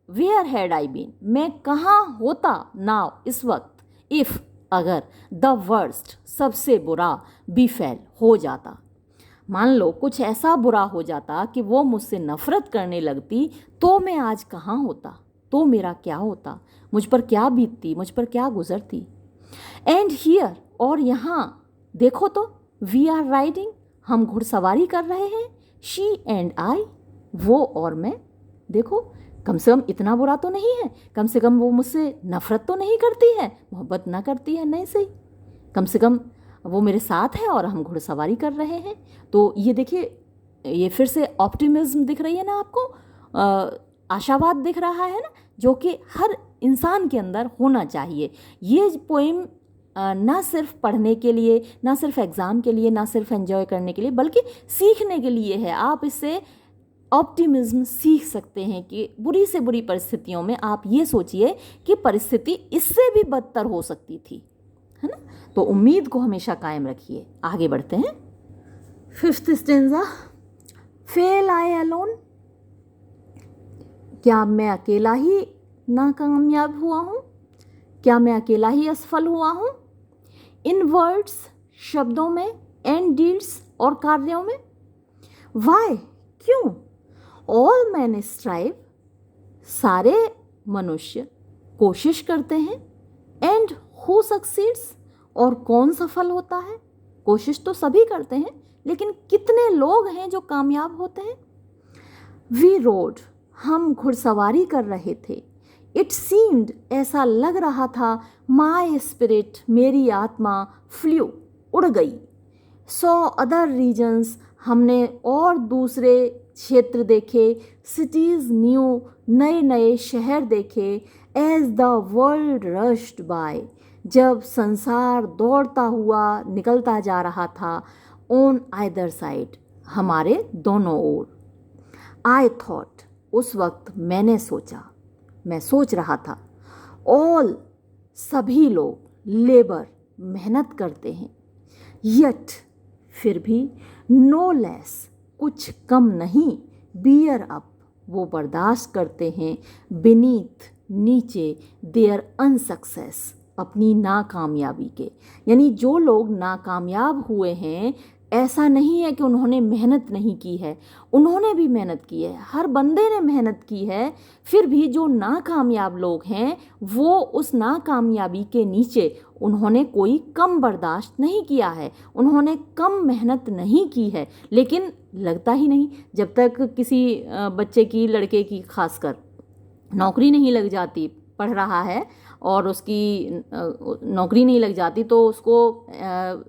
वेयर हैड आई बीन, मैं कहाँ होता नाउ इस वक्त, इफ़ अगर, द वर्स्ट सबसे बुरा, बिफेल हो जाता, मान लो कुछ ऐसा बुरा हो जाता कि वो मुझसे नफरत करने लगती, तो मैं आज कहाँ होता, तो मेरा क्या होता, मुझ पर क्या बीतती, मुझ पर क्या गुजरती। एंड हियर, और यहाँ देखो तो, वी आर राइडिंग, हम घुड़सवारी कर रहे हैं, शी एंड आई, वो और मैं, देखो कम से कम इतना बुरा तो नहीं है, कम से कम वो मुझसे नफरत तो नहीं करती है, मोहब्बत ना करती है, नहीं सही, कम से कम वो मेरे साथ है और हम घुड़सवारी कर रहे हैं। तो ये देखिए, ये फिर से ऑप्टिमिज्म दिख रही है ना आपको, आशावाद दिख रहा है ना, जो कि हर इंसान के अंदर होना चाहिए। ये पोएम ना सिर्फ पढ़ने के लिए, ना सिर्फ एग्ज़ाम के लिए, ना सिर्फ एंजॉय करने के लिए, बल्कि सीखने के लिए है। आप इससे ऑप्टिमिज्म सीख सकते हैं कि बुरी से बुरी परिस्थितियों में आप ये सोचिए कि परिस्थिति इससे भी बदतर हो सकती थी, है ना। तो उम्मीद को हमेशा कायम रखिए। आगे बढ़ते हैं। 5th स्टेंजा, फेल आई अलोन, क्या मैं अकेला ही नाकामयाब हुआ हूँ, क्या मैं अकेला ही असफल हुआ हूँ। इन वर्ड्स, शब्दों में, एंड डीड्स, और कार्यों में। वाई, क्यों। ऑल मैन स्ट्राइव, सारे मनुष्य कोशिश करते हैं। एंड हु सक्सीड्स, और कौन सफल होता है। कोशिश तो सभी करते हैं, लेकिन कितने लोग हैं जो कामयाब होते हैं। वी रोड, हम घुड़सवारी कर रहे थे। इट सीम्ड, ऐसा लग रहा था। माई स्पिरिट, मेरी आत्मा, फ्लू, उड़ गई। सॉ अदर रीजन्स, हमने और दूसरे क्षेत्र देखे। सिटीज़ न्यू, नए नए शहर देखे। As the world rushed by, जब संसार दौड़ता हुआ निकलता जा रहा था। ऑन आइदर साइड, हमारे दोनों ओर। आई थॉट, उस वक्त मैंने सोचा, मैं सोच रहा था। ऑल, सभी लोग, लेबर, मेहनत करते हैं। यट, फिर भी, नो लेस, कुछ कम नहीं। बियर अप, वो बर्दाश्त करते हैं। बीनीथ, नीचे। देयर अनसक्सेस, अपनी नाकामयाबी के। यानी जो लोग नाकामयाब हुए हैं, ऐसा नहीं है कि उन्होंने मेहनत नहीं की है, उन्होंने भी मेहनत की है, हर बंदे ने मेहनत की है। फिर भी जो नाकामयाब लोग हैं, वो उस नाकामयाबी के नीचे उन्होंने कोई कम बर्दाश्त नहीं किया है, उन्होंने कम मेहनत नहीं की है। लेकिन लगता ही नहीं, जब तक किसी बच्चे की, लड़के की खासकर नौकरी नहीं लग जाती, पढ़ रहा है और उसकी नौकरी नहीं लग जाती, तो उसको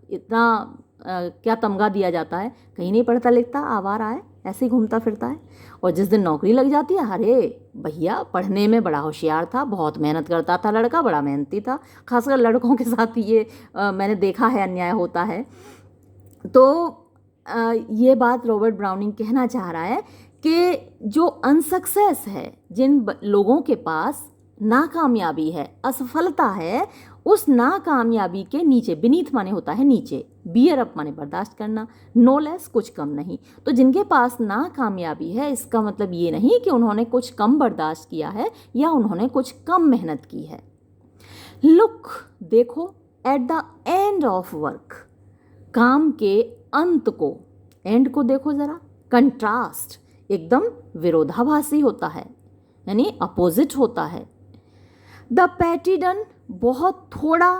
इतना क्या तमगा दिया जाता है, कहीं नहीं पढ़ता लिखता, आवारा है, ऐसे ही घूमता फिरता है। और जिस दिन नौकरी लग जाती है, अरे भैया पढ़ने में बड़ा होशियार था, बहुत मेहनत करता था, लड़का बड़ा मेहनती था। खासकर लड़कों के साथ ये मैंने देखा है अन्याय होता है। तो ये बात रॉबर्ट ब्राउनिंग कहना चाह रहा है कि जो अनसक्सेस है, जिन लोगों के पास नाकामयाबी है, असफलता है, उस नाकामयाबी के नीचे, बीनीथ माने होता है नीचे, बियर अप माने बर्दाश्त करना, नो लेस कुछ कम नहीं। तो जिनके पास नाकामयाबी है, इसका मतलब ये नहीं कि उन्होंने कुछ कम बर्दाश्त किया है या उन्होंने कुछ कम मेहनत की है। लुक, देखो, at the end of work, काम के अंत को, एंड को देखो ज़रा। कंट्रास्ट एकदम विरोधाभासी होता है, यानी अपोजिट होता है। द पैटी डन, बहुत थोड़ा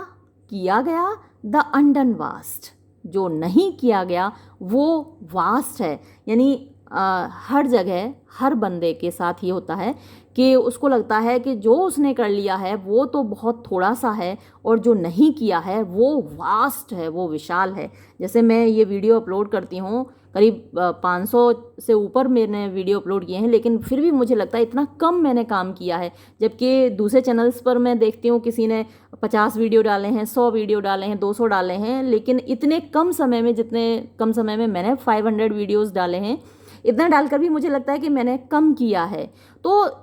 किया गया, द अनडन वास्ट, जो नहीं किया गया वो वास्ट है। यानी हर जगह हर बंदे के साथ ये होता है कि उसको लगता है कि जो उसने कर लिया है वो तो बहुत थोड़ा सा है, और जो नहीं किया है वो वास्ट है, वो विशाल है। जैसे मैं ये वीडियो अपलोड करती हूँ, करीब 500 से ऊपर मैंने वीडियो अपलोड किए हैं, लेकिन फिर भी मुझे लगता है इतना कम मैंने काम किया है। जबकि दूसरे चैनल्स पर मैं देखती हूँ किसी ने 50 वीडियो डाले हैं, 100 वीडियो डाले हैं, 200 डाले हैं, लेकिन इतने कम समय में, जितने कम समय में मैंने 500 वीडियोस डाले हैं, इतना डालकर भी मुझे लगता है कि मैंने कम किया है। तो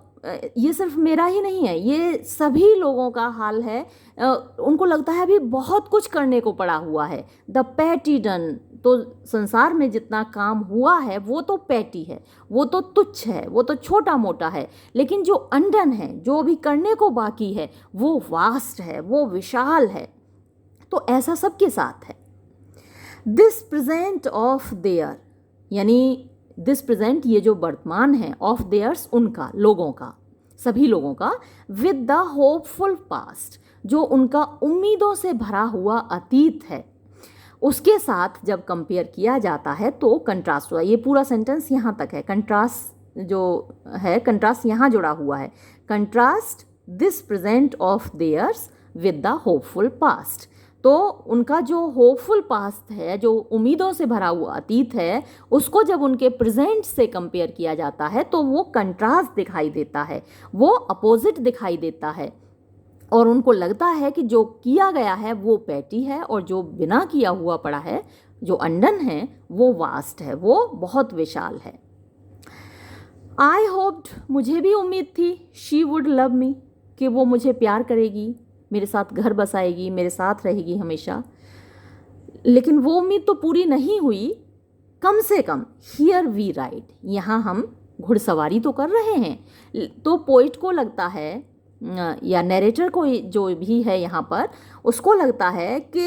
ये सिर्फ मेरा ही नहीं है, ये सभी लोगों का हाल है। उनको लगता है अभी बहुत कुछ करने को पड़ा हुआ है। द पैटी डन, तो संसार में जितना काम हुआ है वो तो पैटी है, वो तो तुच्छ है, वो तो छोटा मोटा है। लेकिन जो अनडन है, जो अभी करने को बाकी है, वो वास्ट है, वो विशाल है। तो ऐसा सबके साथ है। दिस प्रेजेंट ऑफ देयर, यानी दिस प्रेजेंट, ये जो वर्तमान है, ऑफ देयर्स, उनका, लोगों का, सभी लोगों का, विद द होपफुल पास्ट, जो उनका उम्मीदों से भरा हुआ अतीत है, उसके साथ जब कंपेयर किया जाता है तो कंट्रास्ट हुआ। ये पूरा सेंटेंस यहाँ तक है, कंट्रास्ट जो है, कंट्रास्ट यहाँ जुड़ा हुआ है। Contrast this present of theirs with the hopeful past. तो उनका जो होपफुल पास्ट है, जो उम्मीदों से भरा हुआ अतीत है, उसको जब उनके प्रेजेंट से कंपेयर किया जाता है तो वो कंट्रास्ट दिखाई देता है, वो अपोजिट दिखाई देता है। और उनको लगता है कि जो किया गया है वो पैटी है, और जो बिना किया हुआ पड़ा है, जो अनडन है, वो वास्ट है, वो बहुत विशाल है। आई होप्ड, मुझे भी उम्मीद थी, शी वुड लव मी, कि वो मुझे प्यार करेगी, मेरे साथ घर बसाएगी, मेरे साथ रहेगी हमेशा। लेकिन वो उम्मीद तो पूरी नहीं हुई। कम से कम, हियर वी राइड, यहाँ हम घुड़सवारी तो कर रहे हैं। तो पोइट को लगता है, या नैरेटर को जो भी है यहाँ पर, उसको लगता है कि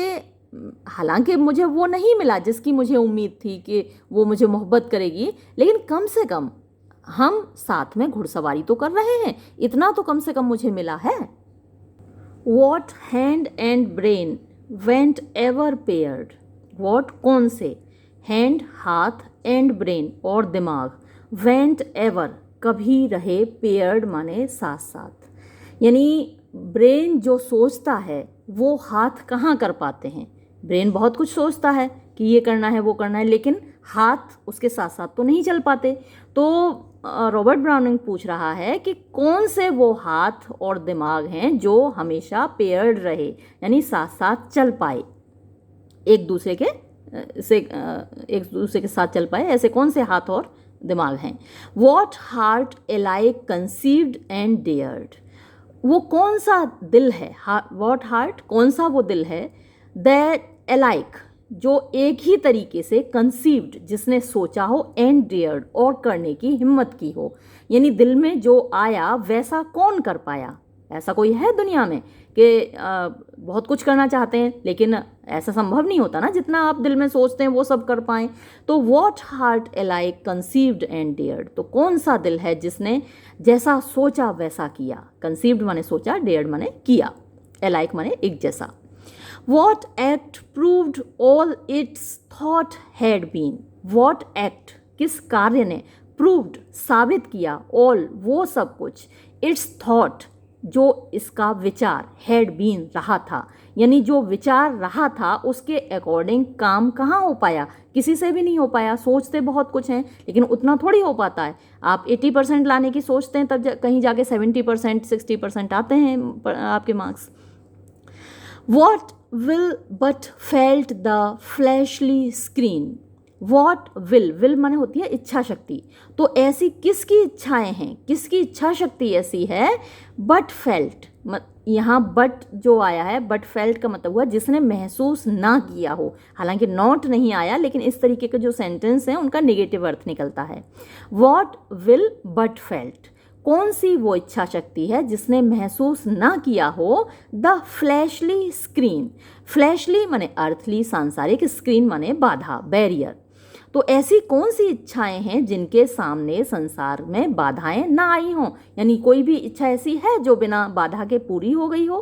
हालांकि मुझे वो नहीं मिला जिसकी मुझे उम्मीद थी कि वो मुझे मोहब्बत करेगी, लेकिन कम से कम हम साथ में घुड़सवारी तो कर रहे हैं, इतना तो कम से कम मुझे मिला है। What hand and brain went ever paired, what कौन से, हैंड हाथ, एंड ब्रेन और दिमाग, वेंट एवर कभी रहे, पेयर्ड माने साथ साथ। यानी ब्रेन जो सोचता है वो हाथ कहाँ कर पाते हैं। ब्रेन बहुत कुछ सोचता है कि ये करना है, वो करना है, लेकिन हाथ उसके साथ साथ तो नहीं चल पाते। तो रॉबर्ट ब्राउनिंग पूछ रहा है कि कौन से वो हाथ और दिमाग हैं जो हमेशा पेयर्ड रहे, यानी साथ साथ चल पाए, एक दूसरे के साथ चल पाए, ऐसे कौन से हाथ और दिमाग हैं। What heart iliac conceived and dared, वो कौन सा दिल है, वॉट हार्ट, कौन सा वो दिल है, दैट एलाइक, जो एक ही तरीके से, कंसीव्ड, जिसने सोचा हो, एंड डेयर्ड, और करने की हिम्मत की हो। यानी दिल में जो आया वैसा कौन कर पाया। ऐसा कोई है दुनिया में कि बहुत कुछ करना चाहते हैं लेकिन ऐसा संभव नहीं होता ना, जितना आप दिल में सोचते हैं वो सब कर पाएँ। तो what heart iliac conceived and dared, तो कौन सा दिल है जिसने जैसा सोचा वैसा किया। कंसीव्ड माने सोचा, डेयर्ड माने किया, एलाइक माने एक जैसा। What act proved all its thought had been, what act, किस कार्य ने, proved, साबित किया, all, वो सब कुछ, its thought, जो इसका विचार हैड बीन रहा था, यानी जो विचार रहा था उसके अकॉर्डिंग काम कहाँ हो पाया, किसी से भी नहीं हो पाया। सोचते बहुत कुछ हैं लेकिन उतना थोड़ी हो पाता है। आप 80% लाने की सोचते हैं तब कहीं जाके 70% 60% आते हैं आपके marks. What will but felt the fleshly screen. What will माने होती है इच्छा शक्ति। तो ऐसी किसकी इच्छाएं हैं, किसकी इच्छा शक्ति ऐसी है, बट फेल्ट, यहाँ बट जो आया है, बट फेल्ट का मतलब हुआ जिसने महसूस ना किया हो। हालांकि नॉट नहीं आया लेकिन इस तरीके के जो सेंटेंस हैं उनका नेगेटिव अर्थ निकलता है। वॉट विल बट फेल्ट, कौन सी वो इच्छा शक्ति है जिसने महसूस ना किया हो। द फ्लैशली स्क्रीन, फ्लैशली माने अर्थली सांसारिक, स्क्रीन माने बाधा बैरियर। तो ऐसी कौन सी इच्छाएं हैं जिनके सामने संसार में बाधाएं ना आई हों, यानी कोई भी इच्छा ऐसी है जो बिना बाधा के पूरी हो गई हो।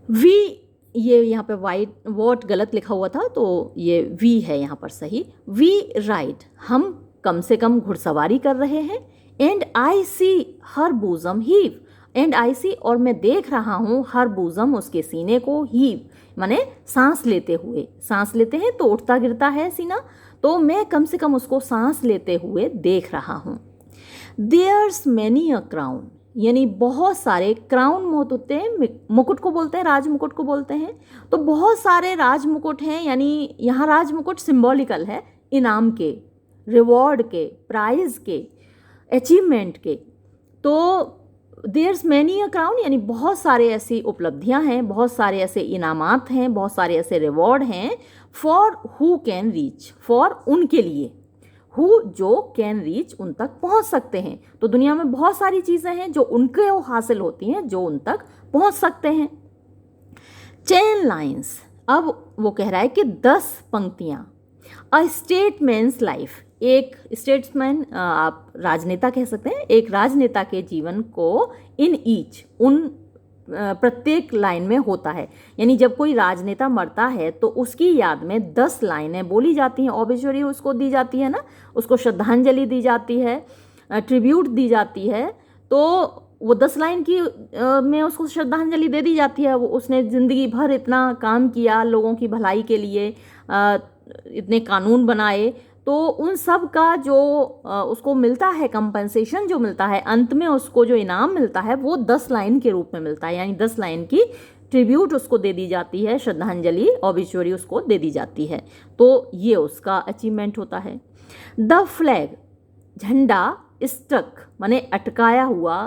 वी, ये यहाँ पे वाइट वॉट गलत लिखा हुआ था तो ये वी है यहाँ पर सही। वी राइड, हम कम से कम घुड़सवारी कर रहे हैं। And I see her bosom heave, and I see और मैं देख रहा हूँ हर बोजम उसके सीने को, हीव माने सांस लेते हुए। सांस लेते हैं तो उठता गिरता है सीना, तो मैं कम से कम उसको सांस लेते हुए देख रहा हूँ। देयर्स मैनी अ क्राउन, यानी बहुत सारे, क्राउन होते हैं मुकुट को बोलते हैं, राज मुकुट को बोलते हैं। तो बहुत सारे राज मुकुट हैं, यानी यहाँ राज मुकुट सिंबॉलिकल है इनाम के, रिवॉर्ड के, प्राइज के, अचीवमेंट के। तो देयर्स मैनी अ क्राउन यानी बहुत सारे ऐसी उपलब्धियां हैं, बहुत सारे ऐसे इनामात हैं, बहुत सारे ऐसे रिवॉर्ड हैं। For who can reach, for उनके लिए, हु जो कैन रीच उन तक पहुंच सकते हैं। तो दुनिया में बहुत सारी चीज़ें हैं जो उनके हासिल होती हैं, जो उन तक पहुंच सकते हैं। 10 लाइन्स, अब वो कह रहा है कि 10 पंक्तियां। अ स्टेटमैन्स लाइफ, एक स्टेट्समैन आप राजनेता कह सकते हैं, एक राजनेता के जीवन को इन ईच, उन प्रत्येक लाइन में होता है। यानी जब कोई राजनेता मरता है तो उसकी याद में 10 लाइनें बोली जाती हैं, ऑबिचुअरी उसको दी जाती है ना, उसको श्रद्धांजलि दी जाती है, ट्रिब्यूट दी जाती है। तो वो 10 लाइन की में उसको श्रद्धांजलि दे दी जाती है। वो उसने ज़िंदगी भर इतना काम किया लोगों की भलाई के लिए, इतने कानून बनाए, तो उन सब का जो उसको मिलता है कंपनसेशन जो मिलता है, अंत में उसको जो इनाम मिलता है वो 10 लाइन के रूप में मिलता है। यानी 10 लाइन की ट्रिब्यूट उसको दे दी जाती है, श्रद्धांजलि ऑबिचुअरी उसको दे दी जाती है। तो ये उसका अचीवमेंट होता है। द फ्लैग, झंडा, स्टक माने अटकाया हुआ,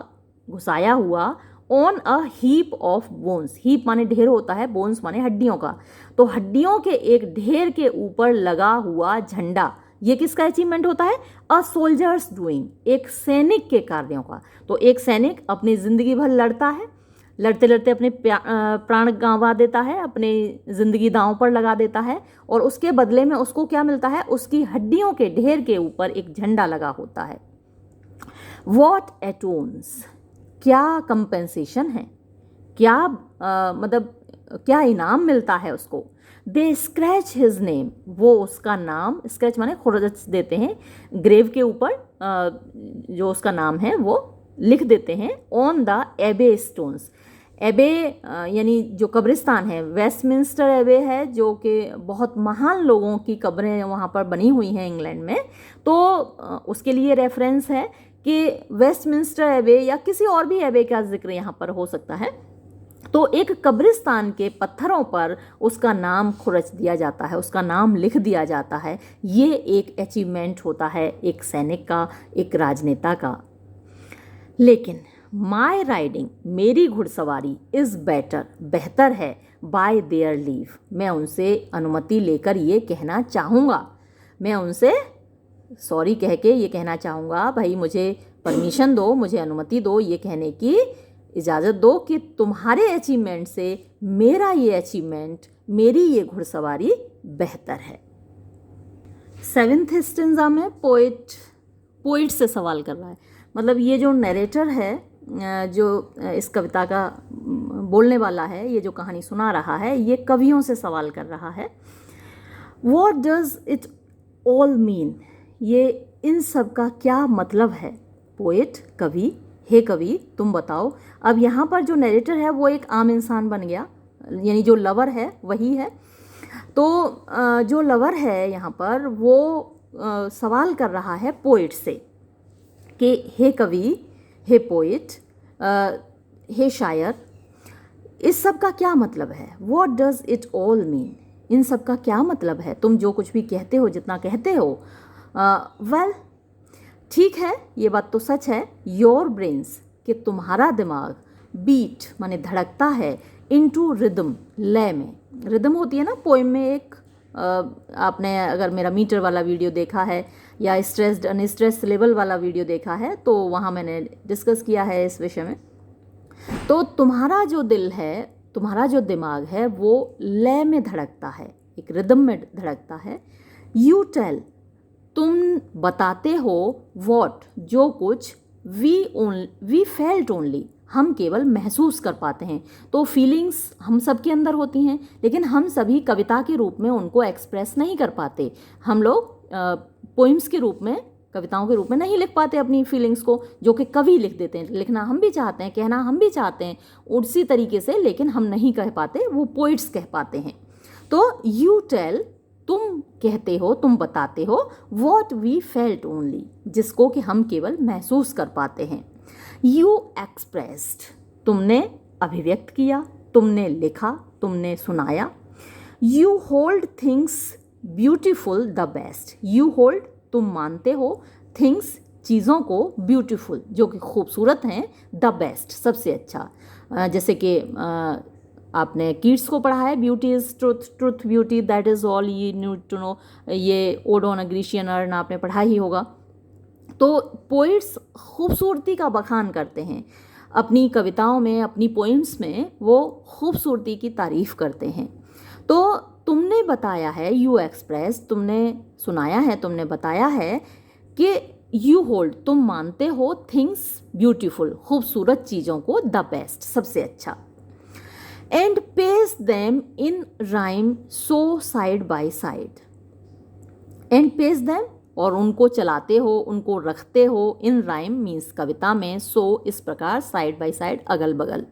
घुसाया हुआ, on a heap of bones, heap माने ढेर होता है, बोन्स माने हड्डियों का। तो हड्डियों के एक ढेर के ऊपर लगा हुआ झंडा, ये किसका अचीवमेंट होता है? अ सोल्जर्स डूइंग, एक सैनिक के कार्यों का। तो एक सैनिक अपनी ज़िंदगी भर लड़ता है, लड़ते लड़ते अपने प्राण गंवा देता है, अपनी ज़िंदगी दांव पर लगा देता है, और उसके बदले में उसको क्या मिलता है? उसकी हड्डियों के ढेर के ऊपर एक झंडा लगा होता है। वॉट एटोन्स, क्या कंपेंसेशन है, क्या मतलब क्या इनाम मिलता है उसको। दे स्क्रैच हिज नेम, वो उसका नाम, स्क्रैच माने खुरच देते हैं, ग्रेव के ऊपर जो उसका नाम है वो लिख देते हैं। ऑन द एबे स्टोन्स, एबे यानी जो कब्रिस्तान है, वेस्टमिंस्टर एबे है, जो कि बहुत महान लोगों की कब्रें वहाँ पर बनी हुई हैं इंग्लैंड में। तो उसके लिए रेफरेंस है कि वेस्टमिंस्टर एबे या किसी और भी एबे का जिक्र यहाँ पर हो सकता है। तो एक कब्रिस्तान के पत्थरों पर उसका नाम खुरच दिया जाता है, उसका नाम लिख दिया जाता है। ये एक अचीवमेंट होता है एक सैनिक का, एक राजनेता का। लेकिन माई राइडिंग, मेरी घुड़सवारी, इज़ बेटर, बेहतर है, बाय देयर लीव, मैं उनसे अनुमति लेकर ये कहना चाहूँगा, मैं उनसे सॉरी कह के ये कहना चाहूँगा, भाई मुझे परमिशन दो, मुझे अनुमति दो, ये कहने की इजाज़त दो कि तुम्हारे अचीवमेंट से मेरा ये अचीवमेंट, मेरी ये घुड़सवारी बेहतर है। 7th स्टेंजा में पोइट से सवाल कर रहा है। मतलब ये जो नरेटर है, जो इस कविता का बोलने वाला है, ये जो कहानी सुना रहा है, ये कवियों से सवाल कर रहा है। What does it all mean, ये इन सब का क्या मतलब है। पोएट, कवि, हे कवि तुम बताओ। अब यहाँ पर जो नरेटर है वो एक आम इंसान बन गया, यानी जो लवर है वही है। तो जो लवर है यहाँ पर वो सवाल कर रहा है पोइट से कि हे कवि, हे पोइट, हे शायर, इस सब का क्या मतलब है? What does it all mean? इन सब का क्या मतलब है? तुम जो कुछ भी कहते हो, जितना कहते हो, वेल ठीक है, ये बात तो सच है। योर ब्रेन्स, कि तुम्हारा दिमाग, बीट माने धड़कता है, इनटू रिदम, लय में। रिदम होती है ना पोएम में एक, आपने अगर मेरा मीटर वाला वीडियो देखा है या स्ट्रेस्ड अनस्ट्रेस्ड लेवल वाला वीडियो देखा है तो वहाँ मैंने डिस्कस किया है इस विषय में। तो तुम्हारा जो दिल है, तुम्हारा जो दिमाग है वो लय में धड़कता है, एक रिदम में धड़कता है। यू टेल, तुम बताते हो, वॉट, जो कुछ, वी फेल्ट ओनली, हम केवल महसूस कर पाते हैं। तो फीलिंग्स हम सब के अंदर होती हैं, लेकिन हम सभी कविता के रूप में उनको एक्सप्रेस नहीं कर पाते। हम लोग पोइम्स के रूप में, कविताओं के रूप में नहीं लिख पाते अपनी फीलिंग्स को, जो कि कवि लिख देते हैं। लिखना हम भी चाहते हैं, कहना हम भी चाहते हैं उसी तरीके से, लेकिन हम नहीं कह पाते, वो पोइट्स कह पाते हैं। तो यू टेल, तुम कहते हो, तुम बताते हो, वॉट वी फेल्ट ओनली, जिसको कि हम केवल महसूस कर पाते हैं। यू एक्सप्रेस्ड, तुमने अभिव्यक्त किया, तुमने लिखा, तुमने सुनाया। You hold things beautiful the best, you hold, तुम मानते हो, थिंग्स, चीज़ों को, ब्यूटीफुल, जो कि खूबसूरत हैं, द बेस्ट, सबसे अच्छा। जैसे कि आपने किड्स को पढ़ा है, beauty is truth, truth beauty, that is all you need to know, ये ode on a Grecian urn आपने पढ़ा ही होगा। तो पोइट्स खूबसूरती का बखान करते हैं अपनी कविताओं में, अपनी पोइम्स में वो खूबसूरती की तारीफ़ करते हैं। तो तुमने बताया है, यू एक्सप्रेस, तुमने सुनाया है, तुमने बताया है कि यू होल्ड, तुम मानते हो, थिंग्स ब्यूटीफुल, खूबसूरत चीज़ों को, द बेस्ट, सबसे अच्छा। And pace them in rhyme so side by side, and pace them, और उनको चलाते हो, उनको रखते हो, इन राइम मीन्स कविता में, सो इस प्रकार, साइड बाय साइड अगल बगल,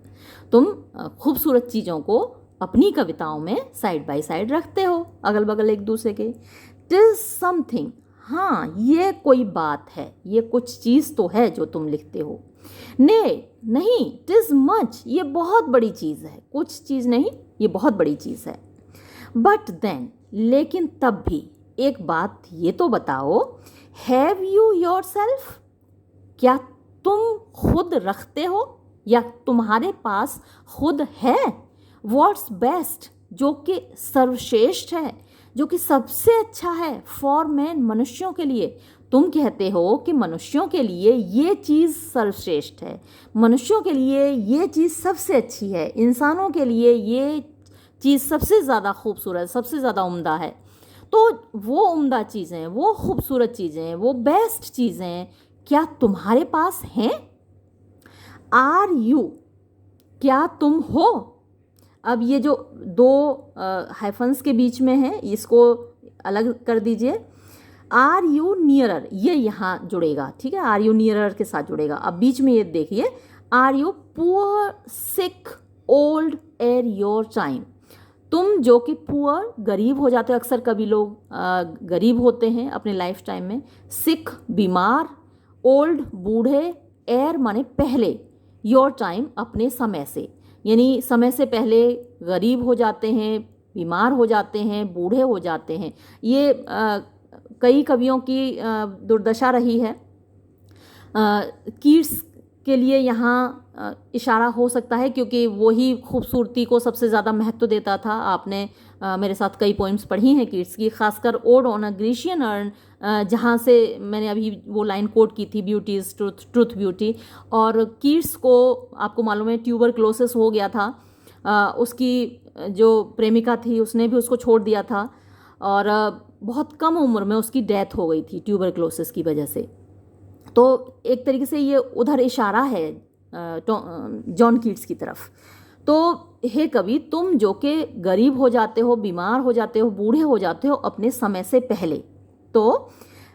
तुम खूबसूरत चीज़ों को अपनी कविताओं में साइड बाय साइड रखते हो, अगल बगल एक दूसरे के। टिज समथिंग, हाँ ये कोई बात है, ये कुछ चीज़ तो है जो तुम लिखते हो। ने, नहीं, टिज मच, ये बहुत बड़ी चीज़ है, कुछ चीज़ नहीं, ये बहुत बड़ी चीज़ है। बट देन, लेकिन तब भी, एक बात ये तो बताओ, हैव यू योर सेल्फ, क्या तुम खुद रखते हो या तुम्हारे पास खुद है? व्हाट्स बेस्ट, जो कि सर्वश्रेष्ठ है, जो कि सबसे अच्छा है, फॉर मैन, मनुष्यों के लिए। तुम कहते हो कि मनुष्यों के लिए ये चीज़ सर्वश्रेष्ठ है, मनुष्यों के लिए ये चीज़ सबसे अच्छी है, इंसानों के लिए ये चीज़ सबसे ज़्यादा खूबसूरत, सबसे ज़्यादा उम्दा है। तो वो उम्दा चीज़ें, वो खूबसूरत चीज़ें, वो बेस्ट चीज़ें क्या तुम्हारे पास हैं? आर यू, क्या तुम हो? अब ये जो दो हाइफन्स के बीच में है, इसको अलग कर दीजिए। आर यू नियरर, ये यहाँ जुड़ेगा, ठीक है, आर यू नियरर के साथ जुड़ेगा। अब बीच में ये देखिए, are you poor, sick, old, ere your time, तुम जो कि पुअर, गरीब हो जाते हो, अक्सर कभी लोग गरीब होते हैं अपने लाइफ टाइम में, सिक, बीमार, ओल्ड, बूढ़े, एर माने पहले, योर टाइम, अपने समय से, यानी समय से पहले गरीब हो जाते हैं, बीमार हो जाते हैं, बूढ़े हो जाते हैं। ये कई कवियों की दुर्दशा रही है। कीट्स के लिए यहाँ इशारा हो सकता है, क्योंकि वही खूबसूरती को सबसे ज़्यादा महत्व देता था। आपने मेरे साथ कई पोइम्स पढ़ी हैं कीट्स की, खासकर odd on a Grecian earn, जहाँ से मैंने अभी वो लाइन कोट की थी, beauty is truth, truth beauty. और कीट्स को आपको मालूम है ट्यूबरक्लोसिस हो गया था, उसकी जो प्रेमिका थी उसने भी उसको छोड़ दिया था, और बहुत कम उम्र में उसकी डेथ हो गई थी ट्यूबरक्लोसिस की वजह से। तो एक तरीके से ये उधर इशारा है जॉन कीट्स की तरफ। तो हे कवि, तुम जो कि गरीब हो जाते हो, बीमार हो जाते हो, बूढ़े हो जाते हो अपने समय से पहले, तो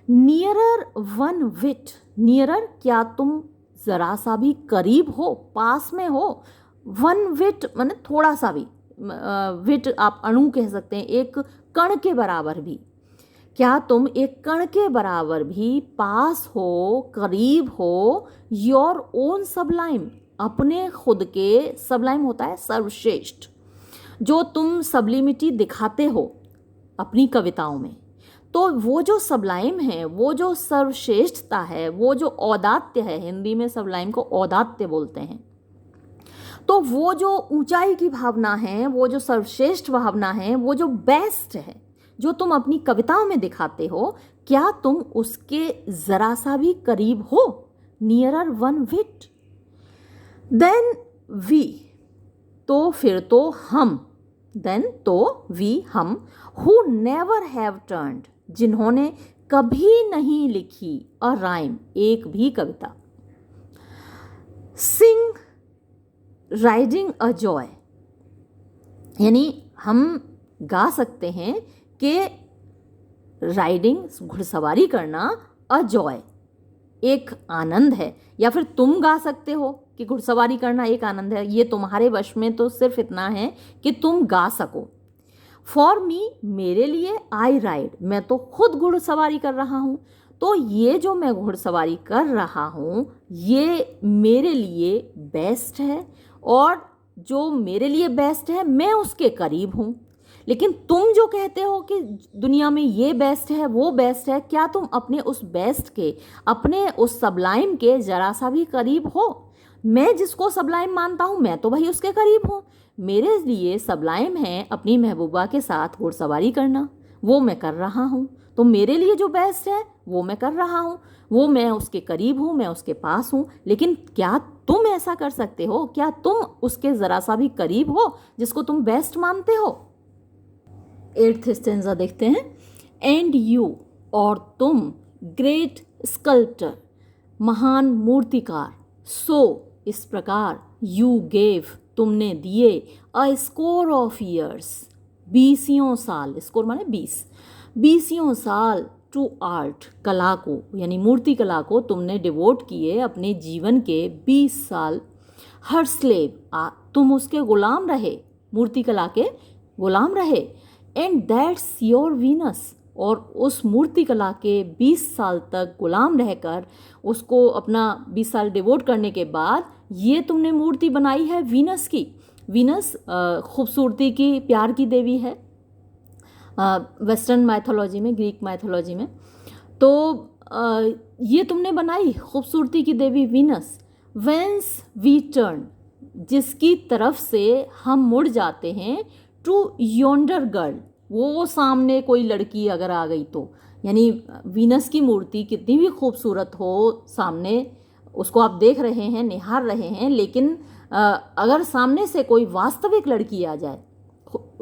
नियरर वन विट, नियरर, क्या तुम ज़रा सा भी करीब हो, पास में हो, 1 विट माने थोड़ा सा भी, विट आप अणु कह सकते हैं, एक कण के बराबर भी, क्या तुम एक कण के बराबर भी पास हो, करीब हो, योर ओन सबलाइम, अपने खुद के, सबलाइम होता है सर्वश्रेष्ठ, जो तुम सब्लिमिटी दिखाते हो अपनी कविताओं में, तो वो जो सबलाइम है, वो जो सर्वश्रेष्ठता है, वो जो औदात्य है, हिंदी में सबलाइम को औदात्य बोलते हैं, तो वो जो ऊंचाई की भावना है, वो जो सर्वश्रेष्ठ भावना है, वो जो बेस्ट है, जो तुम अपनी कविताओं में दिखाते हो, क्या तुम उसके जरा सा भी करीब हो, नियरर 1 विट? देन वी, तो फिर तो हम, देन तो वी हम, हु नेवर हैव टर्न्ड, जिन्होंने कभी नहीं लिखी अ राइम, एक भी कविता, सिंग राइडिंग अ जॉय, यानी हम गा सकते हैं कि राइडिंग घुड़सवारी करना अ जॉय एक आनंद है, या फिर तुम गा सकते हो कि घुड़सवारी करना एक आनंद है, ये तुम्हारे वश में तो सिर्फ इतना है कि तुम गा सको। फॉर मी, मेरे लिए, आई राइड, मैं तो खुद घुड़सवारी कर रहा हूँ, तो ये जो मैं घुड़सवारी कर रहा हूँ ये मेरे लिए बेस्ट है, और जो मेरे लिए बेस्ट है मैं उसके करीब हूँ। लेकिन तुम जो कहते हो कि दुनिया में ये बेस्ट है, वो बेस्ट है, क्या तुम अपने उस बेस्ट के, अपने उस सबलाइम के ज़रा सा भी करीब हो? मैं जिसको सबलाइम मानता हूँ मैं तो भाई उसके करीब हूँ। मेरे लिए सबलाइम है अपनी महबूबा के साथ घुड़सवारी करना, वो मैं कर रहा हूँ, तो मेरे लिए जो बेस्ट है वो मैं कर रहा हूँ, वो मैं उसके करीब हूँ, मैं उसके पास हूँ। लेकिन क्या तुम ऐसा कर सकते हो? क्या तुम उसके ज़रा सा भी करीब हो जिसको तुम बेस्ट मानते हो? 8th स्टेंजा देखते हैं। एंड यू, और तुम, ग्रेट स्कल्प्टर, महान मूर्तिकार, सो, इस प्रकार, यू गेव, तुमने दिए, अ स्कोर ऑफ ईयर्स, 20 साल, स्कोर माने 20 साल, टू आर्ट, कला को, यानी मूर्ति कला को तुमने डिवोट किए अपने जीवन के 20 साल। हर स्लेव, तुम उसके गुलाम रहे, मूर्ति कला के गुलाम रहे। एंड दैट्स योर वीनस, और उस मूर्ति कला के 20 साल तक गुलाम रहकर उसको अपना 20 साल डिवोट करने के बाद ये तुमने मूर्ति बनाई है वीनस की। वीनस खूबसूरती की, प्यार की देवी है वेस्टर्न माइथोलॉजी में, ग्रीक माइथोलॉजी में। तो ये तुमने बनाई खूबसूरती की देवी वीनस। वेंस वी टर्न, जिसकी तरफ से हम मुड़ जाते हैं, टू योंडर गर्ल, वो सामने कोई लड़की अगर आ गई तो, यानी वीनस की मूर्ति कितनी भी खूबसूरत हो, सामने उसको आप देख रहे हैं, निहार रहे हैं, लेकिन अगर सामने से कोई वास्तविक लड़की आ जाए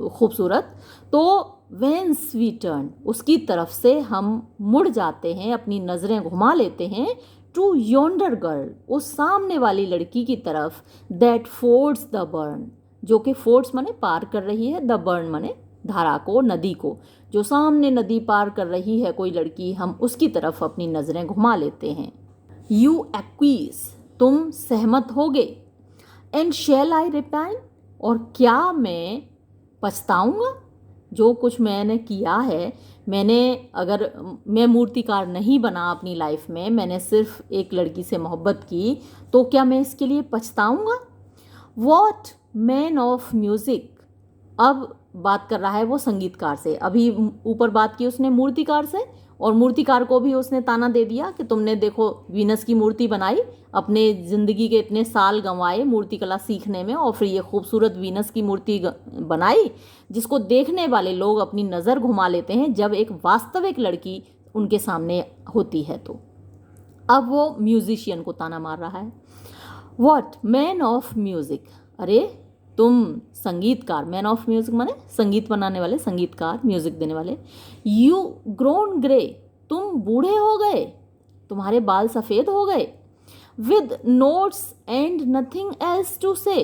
खूबसूरत, तो वेंस वी टर्न, उसकी तरफ से हम मुड़ जाते हैं, अपनी नज़रें घुमा लेते हैं, टू योंडर गर्ल, उस सामने वाली लड़की की तरफ, दैट फोर्ड्स द बर्न, जो कि फोर्ड्स माने पार कर रही है, द बर्न माने धारा को, नदी को, जो सामने नदी पार कर रही है कोई लड़की, हम उसकी तरफ अपनी नज़रें घुमा लेते हैं। यू एक्वीज, तुम सहमत होगे। एंड शैल आई रिपेंट, और क्या मैं पछताऊँगा जो कुछ मैंने किया है। मैंने, अगर मैं मूर्तिकार नहीं बना अपनी लाइफ में, मैंने सिर्फ एक लड़की से मोहब्बत की, तो क्या मैं इसके लिए पछताऊँगा? वॉट मैन ऑफ म्यूज़िक, अब बात कर रहा है वो संगीतकार से। अभी ऊपर बात की उसने मूर्तिकार से, और मूर्तिकार को भी उसने ताना दे दिया कि तुमने देखो वीनस की मूर्ति बनाई, अपने ज़िंदगी के इतने साल गंवाए मूर्तिकला सीखने में, और फिर ये खूबसूरत वीनस की मूर्ति बनाई जिसको देखने वाले लोग अपनी नज़र घुमा लेते हैं जब एक वास्तविक लड़की उनके सामने होती है। तो अब वो म्यूजिशियन को ताना मार रहा है। व्हाट मैन ऑफ म्यूज़िक, अरे तुम संगीतकार, मैन ऑफ म्यूज़िक माने संगीत बनाने वाले, संगीतकार, म्यूज़िक देने वाले। यू ग्रोन ग्रे, तुम बूढ़े हो गए, तुम्हारे बाल सफ़ेद हो गए। With notes and nothing else to say,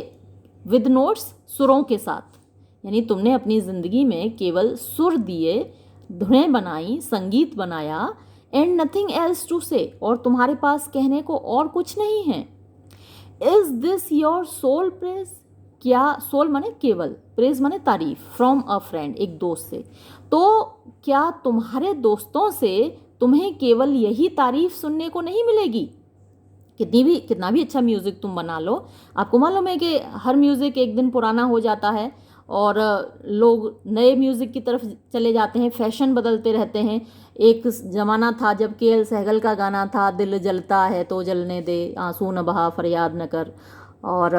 with notes, सुरों के साथ, यानी तुमने अपनी ज़िंदगी में केवल सुर दिए, धुनें बनाई, संगीत बनाया, एंड नथिंग एल्स टू से, और तुम्हारे पास कहने को और कुछ नहीं है। Is this your soul praise, क्या सोल माने केवल, प्रेज माने तारीफ, फ्रॉम अ फ्रेंड एक दोस्त से, तो क्या तुम्हारे दोस्तों से तुम्हें केवल यही तारीफ सुनने को नहीं मिलेगी? कितना भी अच्छा म्यूज़िक तुम बना लो, आपको मालूम है कि हर म्यूज़िक एक दिन पुराना हो जाता है और लोग नए म्यूज़िक की तरफ चले जाते हैं, फैशन बदलते रहते हैं। एक ज़माना था जब के.एल. सहगल का गाना था, दिल जलता है तो जलने दे, आंसू न बहा फरियाद न कर, और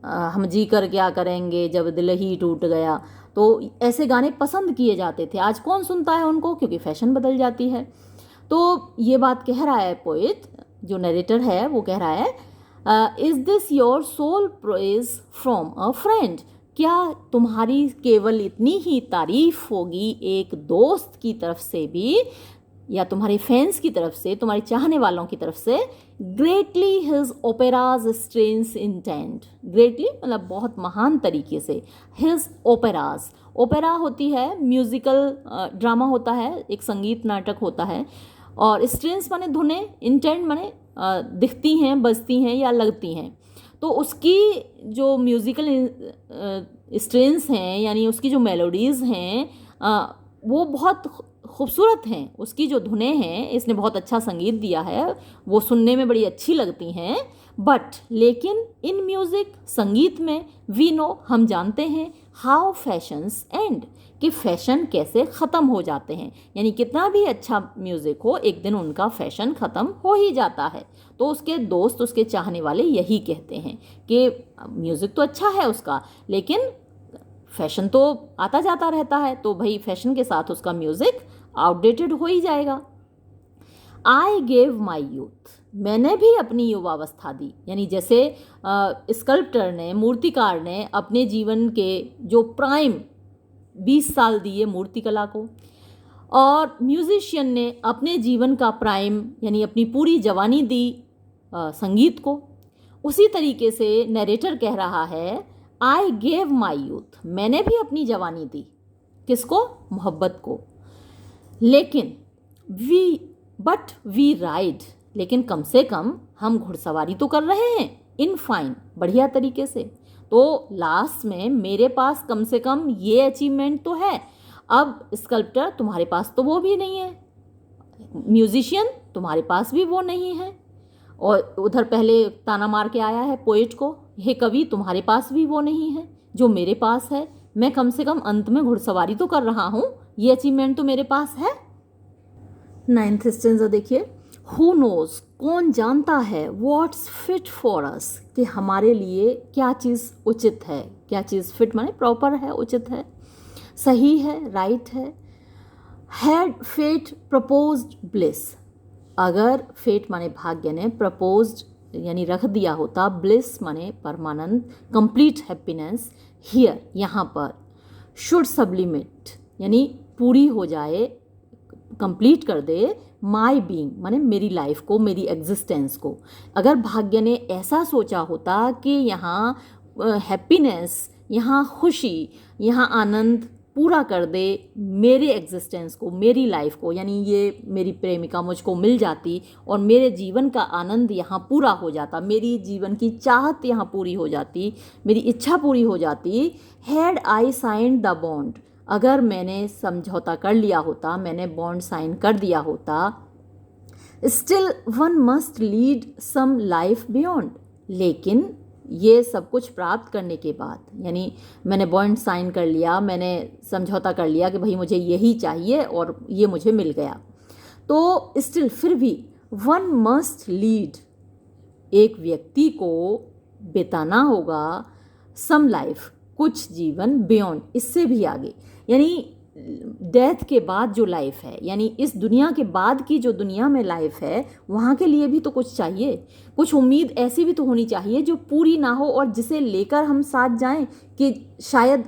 हम जी कर क्या करेंगे जब दिल ही टूट गया। तो ऐसे गाने पसंद किए जाते थे। आज कौन सुनता है उनको, क्योंकि फैशन बदल जाती है। तो ये बात कह रहा है पोइट, जो नरेटर है वो कह रहा है, is this your soul praise from a friend, क्या तुम्हारी केवल इतनी ही तारीफ होगी एक दोस्त की तरफ से भी, या तुम्हारे फैंस की तरफ से, तुम्हारे चाहने वालों की तरफ से। Greatly his operas strains intend, greatly मतलब बहुत महान तरीके से, हिज ओपेराज, ओपेरा होती है म्यूजिकल ड्रामा होता है, एक संगीत नाटक होता है, और स्ट्रेन्स माने धुनें, इंटेंड माने दिखती हैं, बजती हैं या लगती हैं। तो उसकी जो म्यूज़िकल स्ट्रेन्स हैं, यानी उसकी जो मेलोडीज़ हैं, वो बहुत खूबसूरत हैं। उसकी जो धुनें हैं, इसने बहुत अच्छा संगीत दिया है, वो सुनने में बड़ी अच्छी लगती हैं। बट लेकिन इन म्यूज़िक, संगीत में, वी नो, हम जानते हैं, हाउ फैशंस एंड, कि फैशन कैसे ख़त्म हो जाते हैं। यानी कितना भी अच्छा म्यूज़िक हो, एक दिन उनका फैशन ख़त्म हो ही जाता है। तो उसके दोस्त, उसके चाहने वाले यही कहते हैं कि म्यूज़िक तो अच्छा है उसका, लेकिन फैशन तो आता जाता रहता है, तो भाई फैशन के साथ उसका म्यूज़िक आउटडेटेड हो ही जाएगा। आई गेव माई यूथ, मैंने भी अपनी युवावस्था दी। यानी जैसे स्कल्प्टर ने, मूर्तिकार ने अपने जीवन के जो प्राइम 20 साल दिए मूर्तिकला को, और म्यूजिशियन ने अपने जीवन का प्राइम यानी अपनी पूरी जवानी दी संगीत को, उसी तरीके से नरेटर कह रहा है, आई गेव माई यूथ, मैंने भी अपनी जवानी दी। किसको? मोहब्बत को। लेकिन बट वी राइड, लेकिन कम से कम हम घुड़सवारी तो कर रहे हैं, इन फाइन, बढ़िया तरीके से। तो लास्ट में मेरे पास कम से कम ये अचीवमेंट तो है। अब स्कल्प्टर, तुम्हारे पास तो वो भी नहीं है, म्यूजिशियन तुम्हारे पास भी वो नहीं है, और उधर पहले ताना मार के आया है पोइट को, हे कवि तुम्हारे पास भी वो नहीं है जो मेरे पास है। मैं कम से कम अंत में घुड़सवारी तो कर रहा हूँ, ये अचीवमेंट तो मेरे पास है। 9th स्टेंजा देखिए, हु नोज, कौन जानता है, व्हाट्स फिट फॉर अस, कि हमारे लिए क्या चीज़ उचित है, क्या चीज़ फिट माने प्रॉपर है, उचित है, सही है, राइट है। हैड फेट प्रपोज्ड ब्लिस, अगर फेट माने भाग्य ने प्रपोज्ड यानी रख दिया होता, ब्लिस माने परमानंद, कंप्लीट हैप्पीनेस, हियर यहाँ पर, शुड सब्लिमेट यानी पूरी हो जाए, कंप्लीट कर दे, माई बीइंग माने मेरी लाइफ को, मेरी एग्जिस्टेंस को। अगर भाग्य ने ऐसा सोचा होता कि यहाँ हैप्पीनेस, यहाँ खुशी, यहाँ आनंद पूरा कर दे मेरे एग्जिस्टेंस को, मेरी लाइफ को, यानी ये मेरी प्रेमिका मुझको मिल जाती और मेरे जीवन का आनंद यहाँ पूरा हो जाता, मेरी जीवन की चाहत यहाँ पूरी हो जाती, मेरी इच्छा पूरी हो जाती। Had I signed the bond, अगर मैंने समझौता कर लिया होता, मैंने बॉन्ड साइन कर दिया होता। Still one must lead some life beyond, लेकिन ये सब कुछ प्राप्त करने के बाद, यानी मैंने बॉन्ड साइन कर लिया, मैंने समझौता कर लिया कि भाई मुझे यही चाहिए और ये मुझे मिल गया, तो स्टिल फिर भी वन मस्ट लीड, एक व्यक्ति को बिताना होगा सम लाइफ, कुछ जीवन, बियॉन्ड इससे भी आगे, यानी डेथ के बाद जो लाइफ है, यानी इस दुनिया के बाद की जो दुनिया में लाइफ है, वहाँ के लिए भी तो कुछ चाहिए, कुछ उम्मीद ऐसी भी तो होनी चाहिए जो पूरी ना हो और जिसे लेकर हम साथ जाएं कि शायद